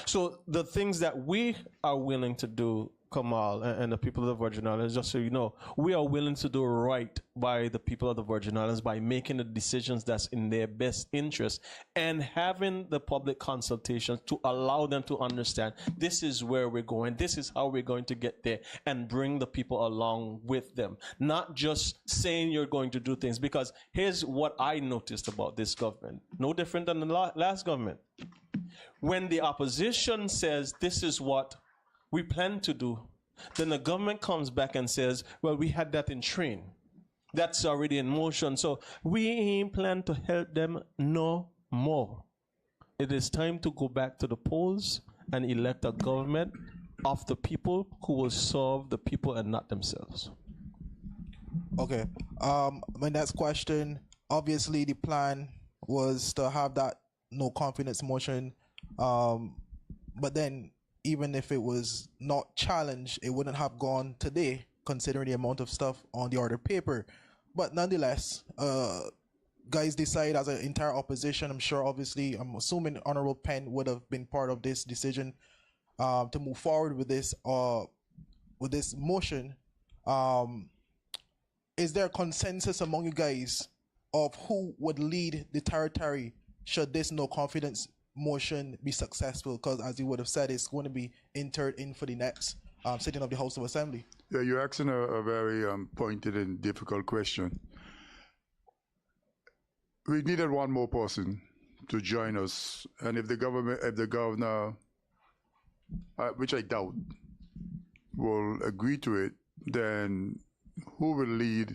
So the things that we are willing to do, Kamal and the people of the Virgin Islands, just so you know, we are willing to do right by the people of the Virgin Islands by making the decisions that's in their best interest and having the public consultations to allow them to understand this is where we're going, this is how we're going to get there, and bring the people along with them. Not just saying you're going to do things, because here's what I noticed about this government, no different than the last government. When the opposition says this is what we plan to do, then the government comes back and says, well, we had that in train. That's already in motion. So we ain't plan to help them no more. It is time to go back to the polls and elect a government of the people who will serve the people and not themselves. Okay. My next question, obviously the plan was to have that no confidence motion, but then even if it was not challenged, it wouldn't have gone today, considering the amount of stuff on the order paper. But nonetheless, guys decide as an entire opposition, I'm sure, obviously, I'm assuming Honorable Penn would have been part of this decision to move forward with this motion. Is there a consensus among you guys of who would lead the territory should this no confidence motion be successful? Because as you would have said, it's going to be entered in for the next sitting of the House of Assembly. Yeah, you're asking a very pointed and difficult question. we needed one more person to join us, and if the governor, which I doubt, will agree to it, then who will lead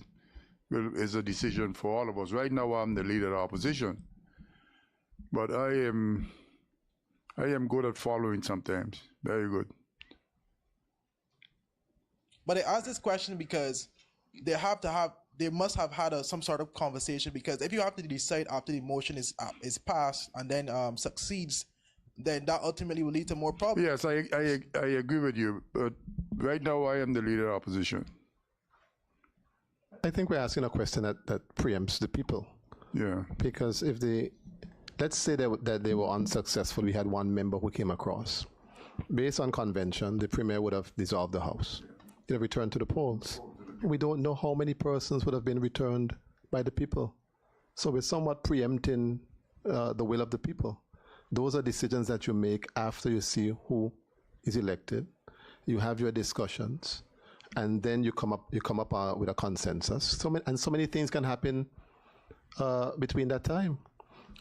is a decision for all of us. Right now, I'm the leader of the opposition, but I am good at following sometimes. Very good. But I ask this question because they must have had some sort of conversation, because if you have to decide after the motion is passed and then succeeds, then that ultimately will lead to more problems. Yes, I agree with you, but right now I am the leader of opposition. I think we're asking a question that preempts the people. Yeah. Because if let's say that they were unsuccessful, we had one member who came across. Based on convention, the premier would have dissolved the House. It would have returned to the polls. We don't know how many persons would have been returned by the people. So we're somewhat preempting the will of the people. Those are decisions that you make after you see who is elected. You have your discussions, and then you come up with a consensus. So many things can happen between that time.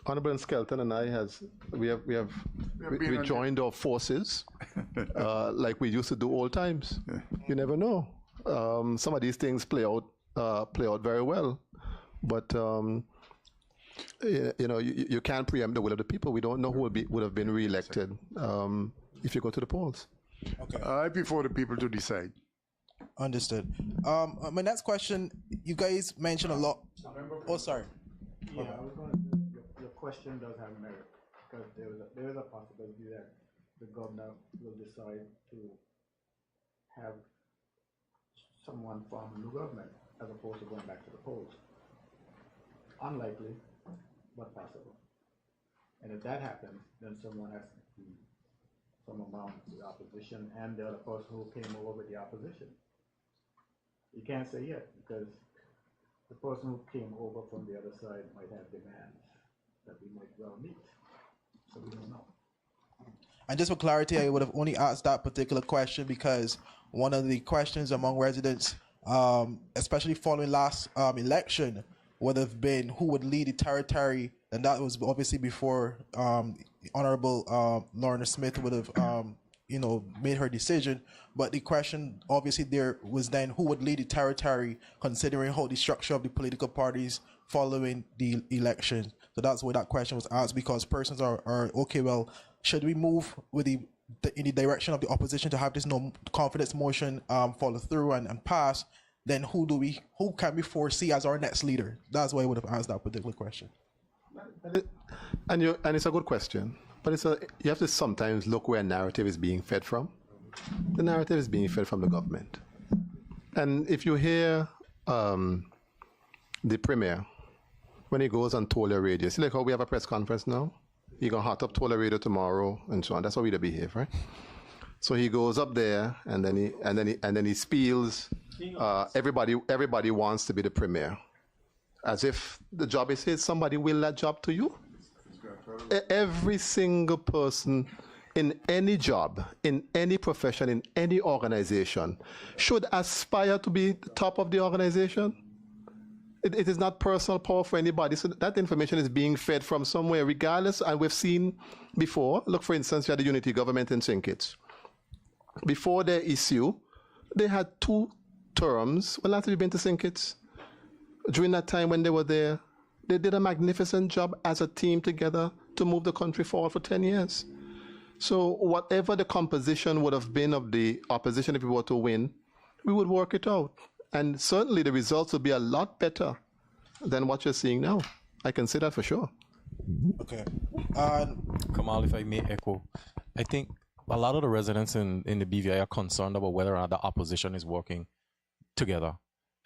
Honorable Skelton and I we joined our forces like we used to do old times. Yeah. You never know. Some of these things play out very well, but you can't preempt the will of the people. We don't know who would have been reelected if you go to the polls. Okay. I prefer the people to decide. Understood. My next question, you guys mentioned a lot. Oh, sorry. Yeah, I was going to say your question does have merit, because there is a possibility that the governor will decide to have someone from the new government as opposed to going back to the polls. Unlikely, but possible. And if that happens, then someone has to be from among the opposition and the other person who came over with the opposition. You can't say yet, because the person who came over from the other side might have demands that we might well meet. So we don't know. And just for clarity, I would have only asked that particular question because one of the questions among residents, especially following last election, would have been who would lead the territory, and that was obviously before Honorable Lorna Smith would have made her decision. But the question obviously there was then who would lead the territory, considering how the structure of the political parties following the election. So that's why that question was asked, because persons are okay, well, should we move with in the direction of the opposition to have this no confidence motion follow through and pass? Then who can we foresee as our next leader? That's why I would have asked that particular question. And it's a good question, but you have to sometimes look where narrative is being fed from. The narrative is being fed from the government. And if you hear the premier, when he goes on Tola Radio, see like how we have a press conference now? You're going to hot up Tola Radio tomorrow and so on. That's how we behave, right? So he goes up there and then he spiels. Everybody wants to be the premier, as if the job is his. Somebody will that job to you. Every single person in any job, in any profession, in any organization should aspire to be the top of the organization. It is not personal power for anybody. So that information is being fed from somewhere, regardless. And we've seen before. Look, for instance, you had the unity government in St. Kitts. Before their issue, they had 2 terms. Well, after you've been to St. Kitts, during that time when they were there, they did a magnificent job as a team together to move the country forward for 10 years. So whatever the composition would have been of the opposition if we were to win, we would work it out. And certainly the results would be a lot better than what you're seeing now. I can say that for sure. Okay. Kamal, if I may echo, I think a lot of the residents in the BVI are concerned about whether or not the opposition is working together.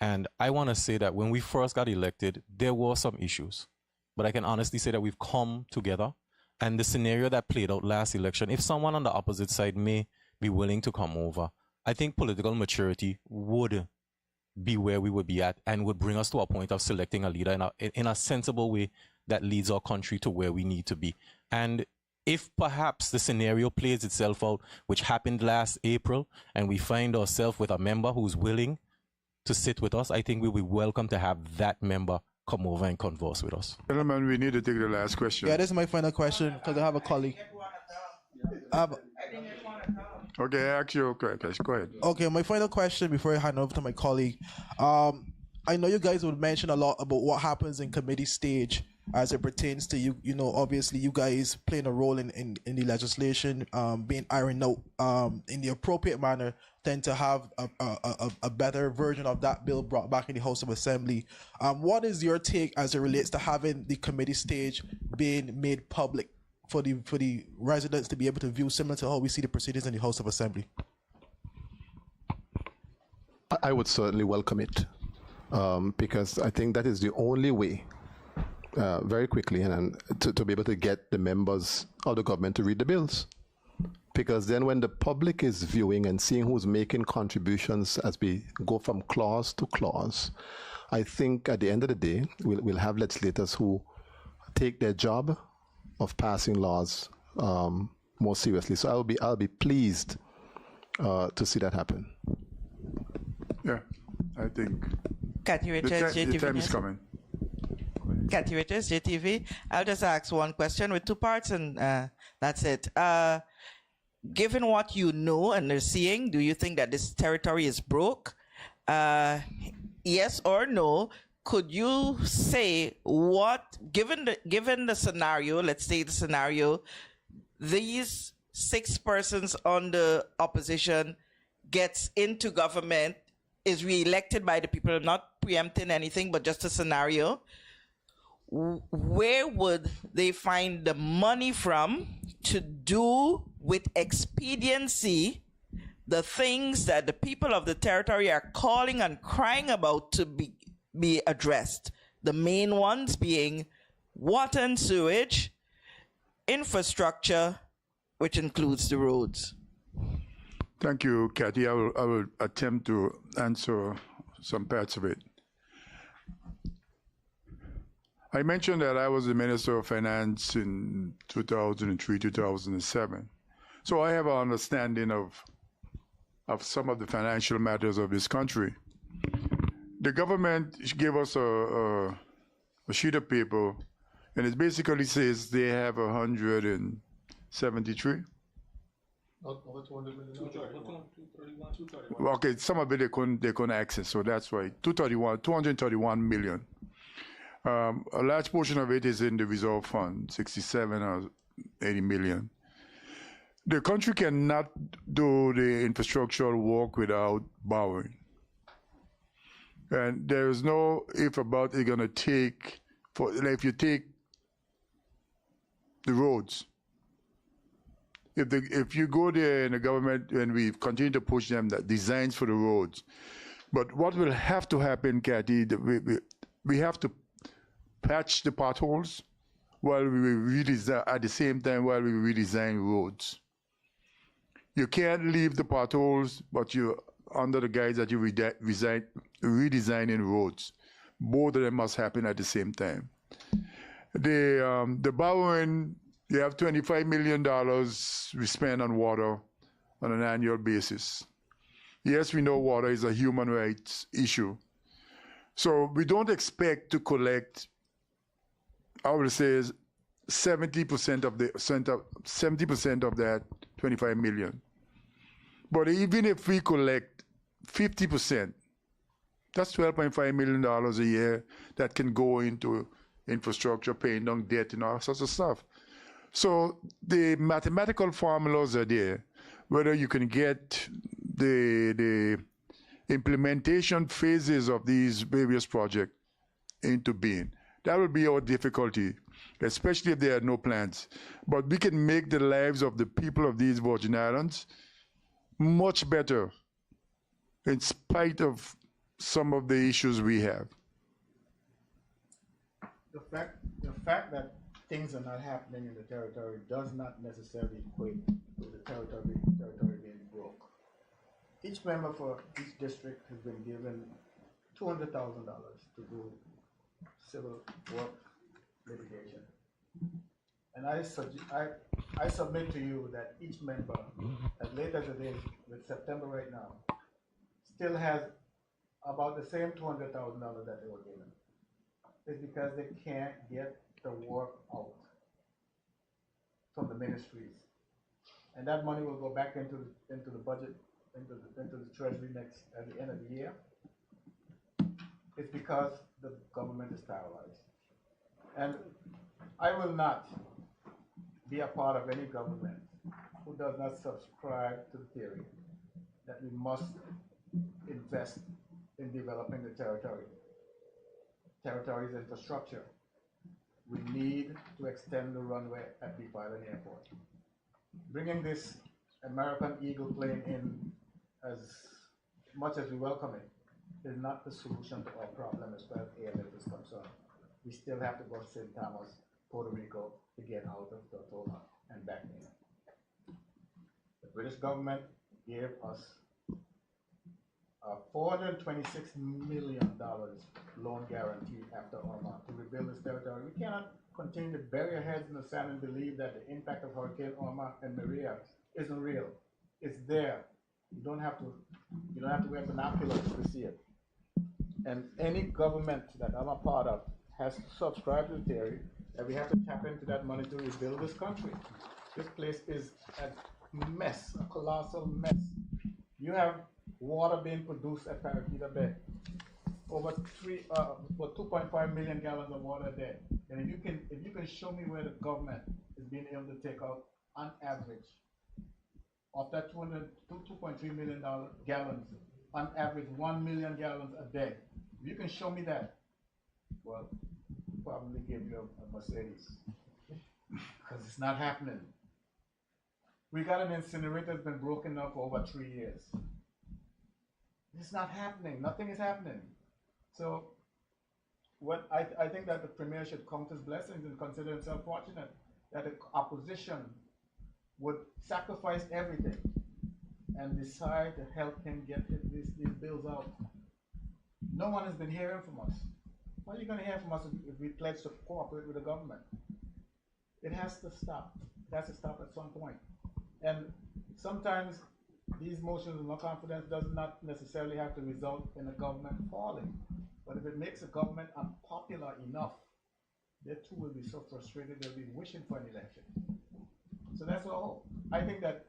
And I want to say that when we first got elected, there were some issues. But I can honestly say that we've come together. And the scenario that played out last election, if someone on the opposite side may be willing to come over, I think political maturity would be where we would be at and would bring us to a point of selecting a leader in a sensible way that leads our country to where we need to be. And if perhaps the scenario plays itself out, which happened last April, and we find ourselves with a member who's willing to sit with us, I think we'll be welcome to have that member come over and converse with us. Gentlemen, we need to take the last question. Yeah, this is my final question because I have a colleague. Okay, ask your question. Go ahead. Okay, my final question before I hand over to my colleague. I know you guys would mention a lot about what happens in committee stage as it pertains to you. You know, obviously you guys playing a role in the legislation, being ironed out in the appropriate manner, tend to have a better version of that bill brought back in the House of Assembly. What is your take as it relates to having the committee stage being made public for the residents to be able to view, similar to how we see the proceedings in the House of Assembly? I would certainly welcome it, because I think that is the only way, very quickly, and to be able to get the members of the government to read the bills. Because then when the public is viewing and seeing who's making contributions as we go from clause to clause, I think at the end of the day, we'll have legislators who take their job of passing laws more seriously. So I'll be pleased to see that happen. Yeah, I think Kathy Richards, the JTV time is News. coming. Kathy Richards, JTV. I'll just ask one question with two parts, and that's it. Given what you know and are seeing, do you think that this territory is broke? Yes or no? Could you say what, given the scenario, let's say the scenario, these 6 persons on the opposition gets into government, is re-elected by the people, not preempting anything, but just a scenario, where would they find the money from to do with expediency the things that the people of the territory are calling and crying about to be addressed? The main ones being water and sewage, infrastructure, which includes the roads. Thank you, Kathy. I will attempt to answer some parts of it. I mentioned that I was the Minister of Finance in 2003, 2007. So I have an understanding of some of the financial matters of this country. The government gave us a sheet of paper, and it basically says they have 173. Okay, some of it they couldn't access, so that's why 231 million. A large portion of it is in the reserve fund, 67 or 80 million. The country cannot do the infrastructural work without borrowing. And there is no if about it's gonna take, if you take the roads, if you go there in the government and we continue to push them that designs for the roads, but what will have to happen, Kathy, we have to patch the potholes while we redesign, at the same time while we redesign roads. You can't leave the potholes, but you're under the guise that you redesigning roads. Both of them must happen at the same time. The borrowing, you have $25 million we spend on water on an annual basis. Yes, we know water is a human rights issue. So we don't expect to collect, I would say, 70% of that 25 million. But even if we collect 50%, that's $12.5 million a year that can go into infrastructure, paying down debt and all sorts of stuff. So the mathematical formulas are there, whether you can get the implementation phases of these various projects into being. That will be our difficulty, especially if there are no plans. But we can make the lives of the people of these Virgin Islands much better in spite of some of the issues we have. The fact that things are not happening in the territory does not necessarily equate to the territory being broke. Each member for each district has been given $200,000 to do civil work litigation. And I submit to you that each member, as late as it is with September right now, still has about the same $200,000 that they were given. is because they can't get the work out from the ministries. And that money will go back into the budget, into the treasury next at the end of the year. It's because the government is paralyzed. And I will not be a part of any government who does not subscribe to the theory that we must invest in developing the territory's infrastructure. We need to extend the runway at Deep Island Airport. Bringing this American Eagle plane in, as much as we welcome it, is not the solution to our problem as far as airlift is concerned. We still have to go to St. Thomas, Puerto Rico, to get out of Tortola and back in. The British government gave us a $426 million loan guarantee after Irma to rebuild this territory. We cannot continue to bury our heads in the sand and believe that the impact of Hurricane Irma and Maria isn't real. It's there. You don't have to wear binoculars to see it. And any government that I'm a part of has to subscribe to the theory that we have to tap into that money to rebuild this country. This place is a mess, a colossal mess. You have water being produced at Paraquita Bay. Over 2.5 million gallons of water a day. And if you can show me where the government is being able to take out, on average, of that 2.3 million gallons, on average 1 million gallons a day. If you can show me that, well, probably give you a Mercedes, because it's not happening. We got an incinerator that's been broken up for over 3 years. It's not happening. Nothing is happening. So, what I think that the Premier should count his blessings and consider himself fortunate that the opposition would sacrifice everything and decide to help him get these bills out. No one has been hearing from us. What are you going to hear from us if we pledge to cooperate with the government? It has to stop. It has to stop at some point. And sometimes these motions of no confidence does not necessarily have to result in a government falling. But if it makes a government unpopular enough, they too will be so frustrated they'll be wishing for an election. So that's all. I think that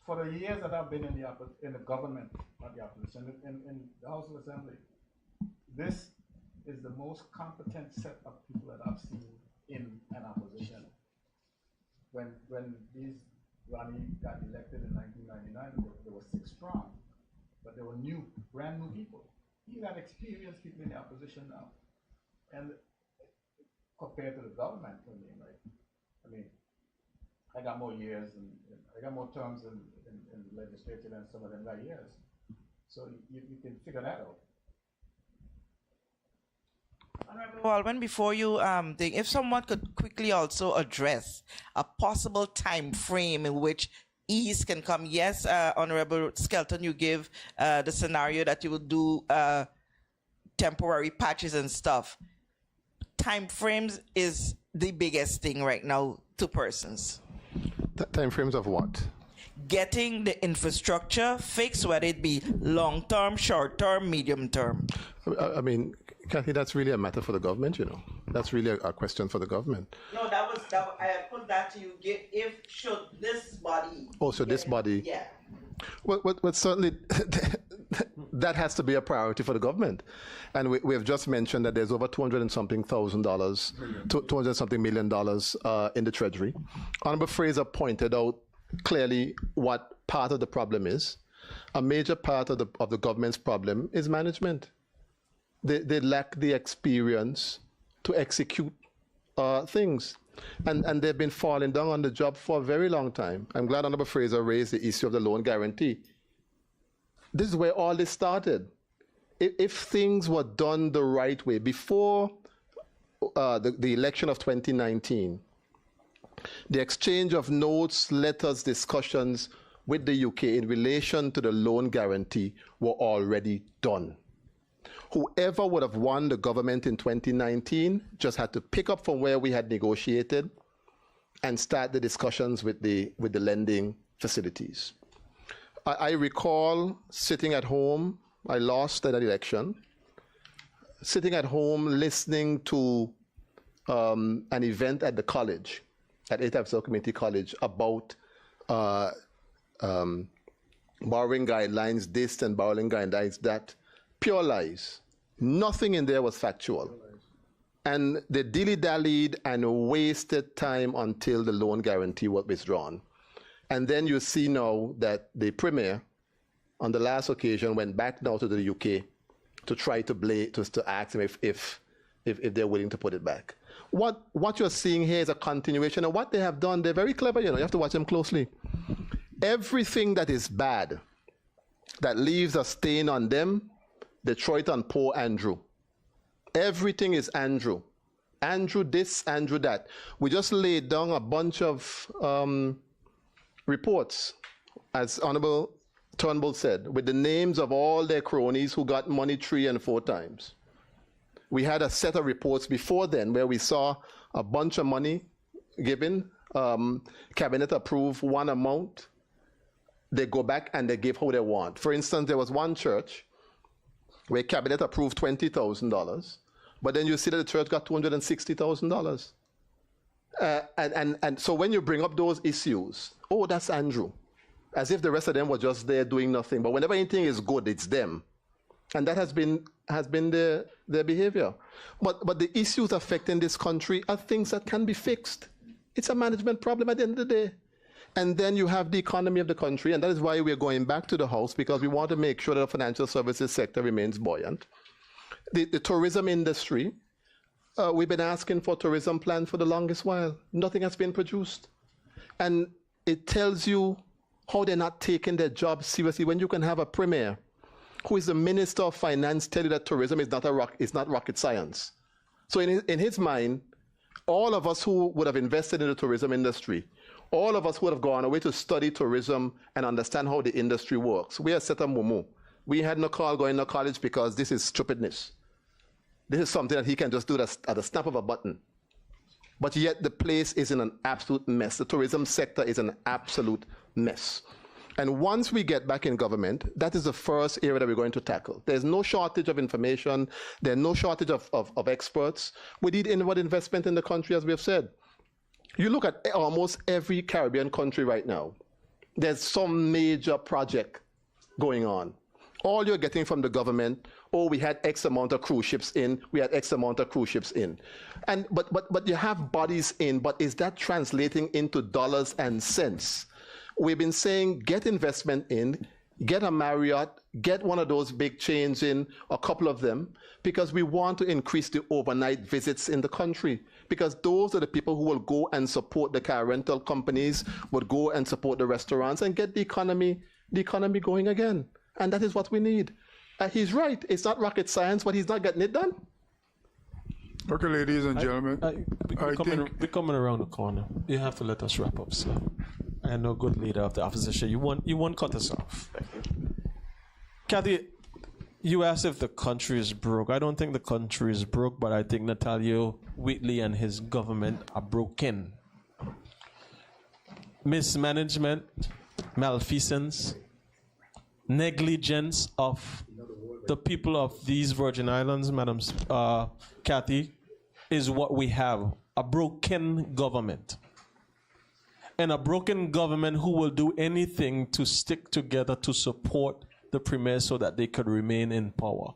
for the years that I've been in the government, not the opposition, in the House of Assembly, this is the most competent set of people that I've seen in an opposition. When these Ronnie got elected in 1999, there were 6 strong, but there were brand new people. You got experienced people in the opposition now, and compared to the government, I mean, I got more years and I got more terms in the legislature than some of them got years. So you can figure that out. Honorable Baldwin, before you think, if someone could quickly also address a possible time frame in which ease can come. Yes, Honorable Skelton, you give the scenario that you will do temporary patches and stuff. Time frames is the biggest thing right now to persons. Time frames of what? Getting the infrastructure fixed, whether it be long-term, short-term, medium-term. I mean, Kathy, that's really a matter for the government, you know. That's really a question for the government. No, I put that to you. Should this body... Also, this body... Yeah. Well, certainly, that has to be a priority for the government. And we have just mentioned that there's over $200 and something million in the Treasury. Honorable Fraser pointed out clearly what part of the problem is. A major part of the government's problem is management. They lack the experience to execute things. And they've been falling down on the job for a very long time. I'm glad Honorable Fraser raised the issue of the loan guarantee. This is where all this started. If things were done the right way, before the election of 2019, the exchange of notes, letters, discussions with the UK in relation to the loan guarantee were already done. Whoever would have won the government in 2019 just had to pick up from where we had negotiated and start the discussions with the lending facilities. I recall sitting at home. I lost that election. sitting at home listening to an event at the college, at ATAP Community College, about borrowing guidelines, this and borrowing guidelines that, pure lies. Nothing in there was factual. And they dilly-dallied and wasted time until the loan guarantee was withdrawn. And then you see now that the Premier, on the last occasion, went back now to the UK to try to ask them if they're willing to put it back. What you're seeing here is a continuation of what they have done. They're very clever, you have to watch them closely. Everything that is bad, that leaves a stain on them, they throw it on poor Andrew. Everything is Andrew. Andrew this, Andrew that. We just laid down a bunch of reports, as Honorable Turnbull said, with the names of all their cronies who got money 3 and 4 times. We had a set of reports before then where we saw a bunch of money given, cabinet approved one amount, they go back and they give how they want. For instance, there was one church where cabinet approved $20,000, but then you see that the church got $260,000. And so when you bring up those issues, oh, that's Andrew, as if the rest of them were just there doing nothing. But whenever anything is good, it's them. And that has been their behavior. But the issues affecting this country are things that can be fixed. It's a management problem at the end of the day. And then you have the economy of the country, and that is why we're going back to the House, because we want to make sure that the financial services sector remains buoyant. The tourism industry, we've been asking for a tourism plan for the longest while. Nothing has been produced. And it tells you how they're not taking their job seriously when you can have a premier who is the Minister of Finance tell you that tourism is not rocket science. So in his mind, all of us who would have invested in the tourism industry, all of us who would have gone away to study tourism and understand how the industry works, we are set a mumu. We had no call going to college because this is stupidness. This is something that he can just do at the snap of a button. But yet the place is in an absolute mess. The tourism sector is an absolute mess. And once we get back in government, that is the first area that we're going to tackle. There's no shortage of information. There's no shortage of experts. We need inward investment in the country, as we have said. You look at almost every Caribbean country right now, there's some major project going on. All you're getting from the government, oh, we had X amount of cruise ships in, we had X amount of cruise ships in. But you have bodies in, but is that translating into dollars and cents? We've been saying get investment in, get a Marriott, get one of those big chains in, a couple of them, because we want to increase the overnight visits in the country. Because those are the people who will go and support the car rental companies, would go and support the restaurants and get the economy going again. And that is what we need. He's right. It's not rocket science, but he's not getting it done. Okay, ladies and gentlemen. We're coming around the corner. You have to let us wrap up, sir. I know good leader of the opposition. You won't cut us off. Kathy, you asked if the country is broke. I don't think the country is broke, but I think Natalia Wheatley and his government are broken. Mismanagement, malfeasance, negligence of the people of these Virgin Islands, Madam Kathy, is what we have. A broken government. And a broken government who will do anything to stick together to support the premier so that they could remain in power.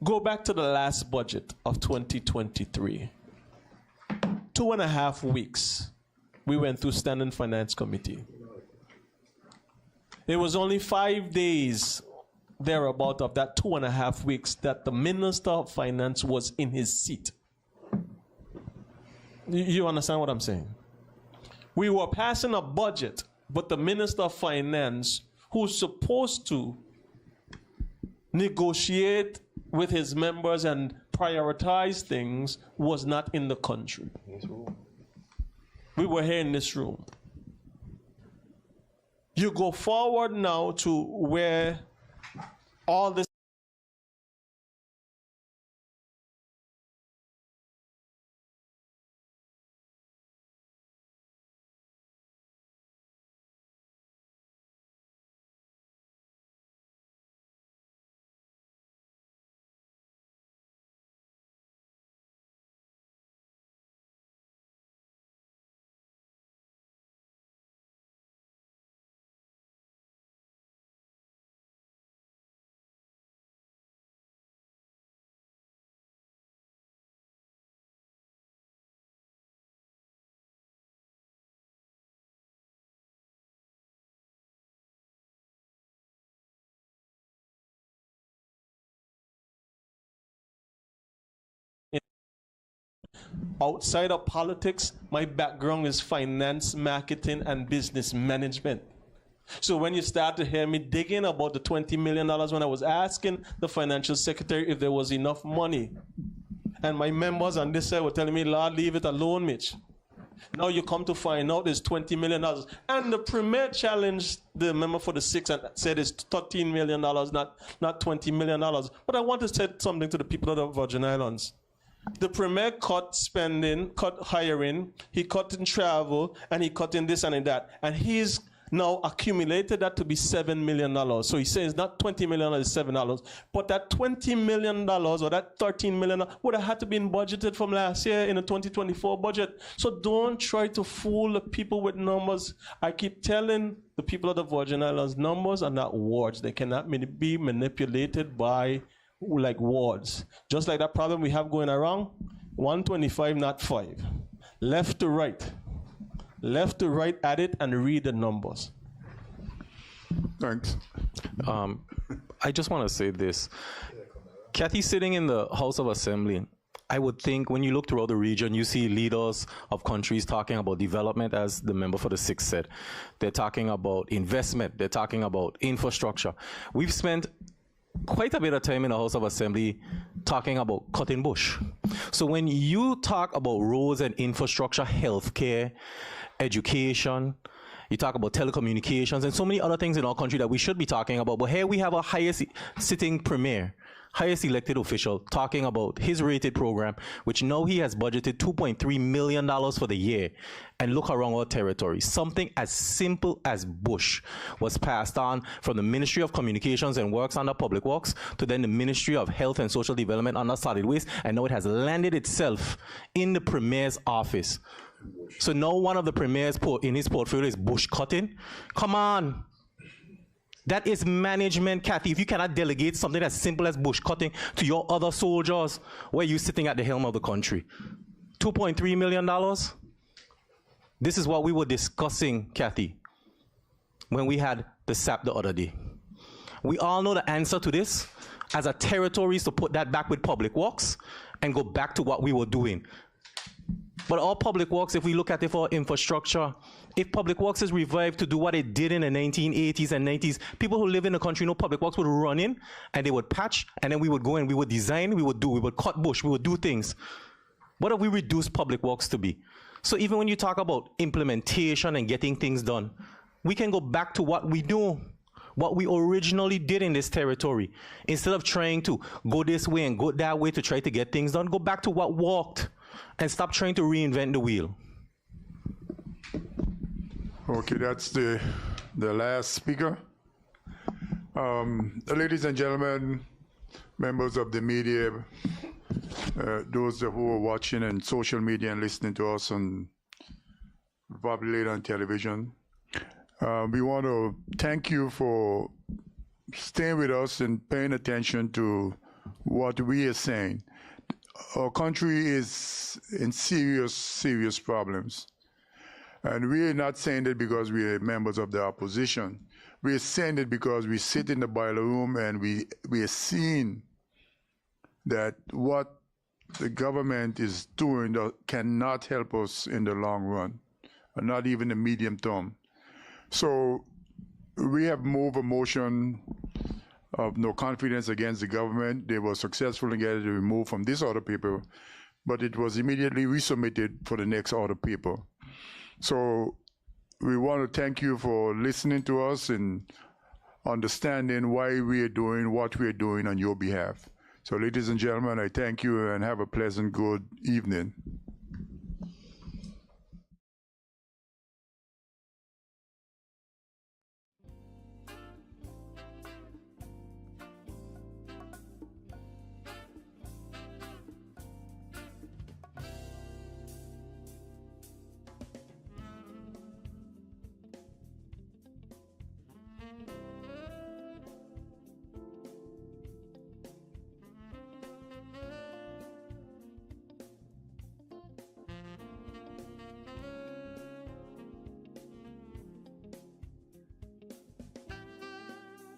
Go back to the last budget of 2023. 2.5 weeks, we went through Standing Finance Committee. It was only 5 days thereabout of that 2.5 weeks that the Minister of Finance was in his seat. You understand what I'm saying? We were passing a budget, but the Minister of Finance, who's supposed to negotiate with his members and prioritize things, was not in the country. We were here in this room. You go forward now to where all this outside of politics, my background is finance, marketing, and business management. So when you start to hear me digging about the $20 million when I was asking the financial secretary if there was enough money, and my members on this side were telling me, Lord, leave it alone, Mitch. Now you come to find out there's $20 million. And the premier challenged the member for the 6 and said it's $13 million, not $20 million. But I want to say something to the people of the Virgin Islands. The premier cut spending, cut hiring, he cut in travel, and he cut in this and in that. And he's now accumulated that to be $7 million. So he says not $20 million, it's $7. But that $20 million or that $13 million would have had to be budgeted from last year in the 2024 budget. So don't try to fool the people with numbers. I keep telling the people of the Virgin Islands, numbers are not words. They cannot be manipulated by like words. Just like that problem we have going around, 125, not 5. Left to right. Left to right at it and read the numbers. Thanks. I just want to say this. Kathy sitting in the House of Assembly, I would think when you look throughout the region, you see leaders of countries talking about development, as the member for the 6th said. They're talking about investment. They're talking about infrastructure. We've spent quite a bit of time in the House of Assembly talking about cutting bush. So when you talk about roads and infrastructure, healthcare, education, you talk about telecommunications and so many other things in our country that we should be talking about. But here we have a highest sitting premier, highest elected official, talking about his rated program, which now he has budgeted $2.3 million for the year. And look around our territory. Something as simple as bush was passed on from the Ministry of Communications and Works under Public Works to then the Ministry of Health and Social Development under Solid Waste, and now it has landed itself in the premier's office. So now one of the premiers in his portfolio is bush cutting. Come on. That is management, Kathy. If you cannot delegate something as simple as bush cutting to your other soldiers, where are you sitting at the helm of the country? $2.3 million? This is what we were discussing, Kathy, when we had the SAP the other day. We all know the answer to this. As a territory, is to put that back with Public Works and go back to what we were doing. But all Public Works, if we look at it for infrastructure, if Public Works is revived to do what it did in the 1980s and 90s, people who live in the country know Public Works would run in and they would patch, and then we would go and we would design, we would cut bush, we would do things. What have we reduced Public Works to be? So even when you talk about implementation and getting things done, we can go back to what we do, what we originally did in this territory. Instead of trying to go this way and go that way to try to get things done, go back to what worked. And stop trying to reinvent the wheel. Okay, that's the last speaker. Ladies and gentlemen, members of the media, those who are watching on social media and listening to us on probably later on television, we want to thank you for staying with us and paying attention to what we are saying. Our country is in serious, serious problems. And we are not saying that because we are members of the opposition. We are saying it because we sit in the boiler room and we are seeing that what the government is doing cannot help us in the long run, and not even the medium term. So we have moved a motion of no confidence against the government. They were successful in getting it removed from this order paper, but it was immediately resubmitted for the next order paper. So we want to thank you for listening to us and understanding why we are doing what we are doing on your behalf. So ladies and gentlemen, I thank you and have a pleasant, good evening.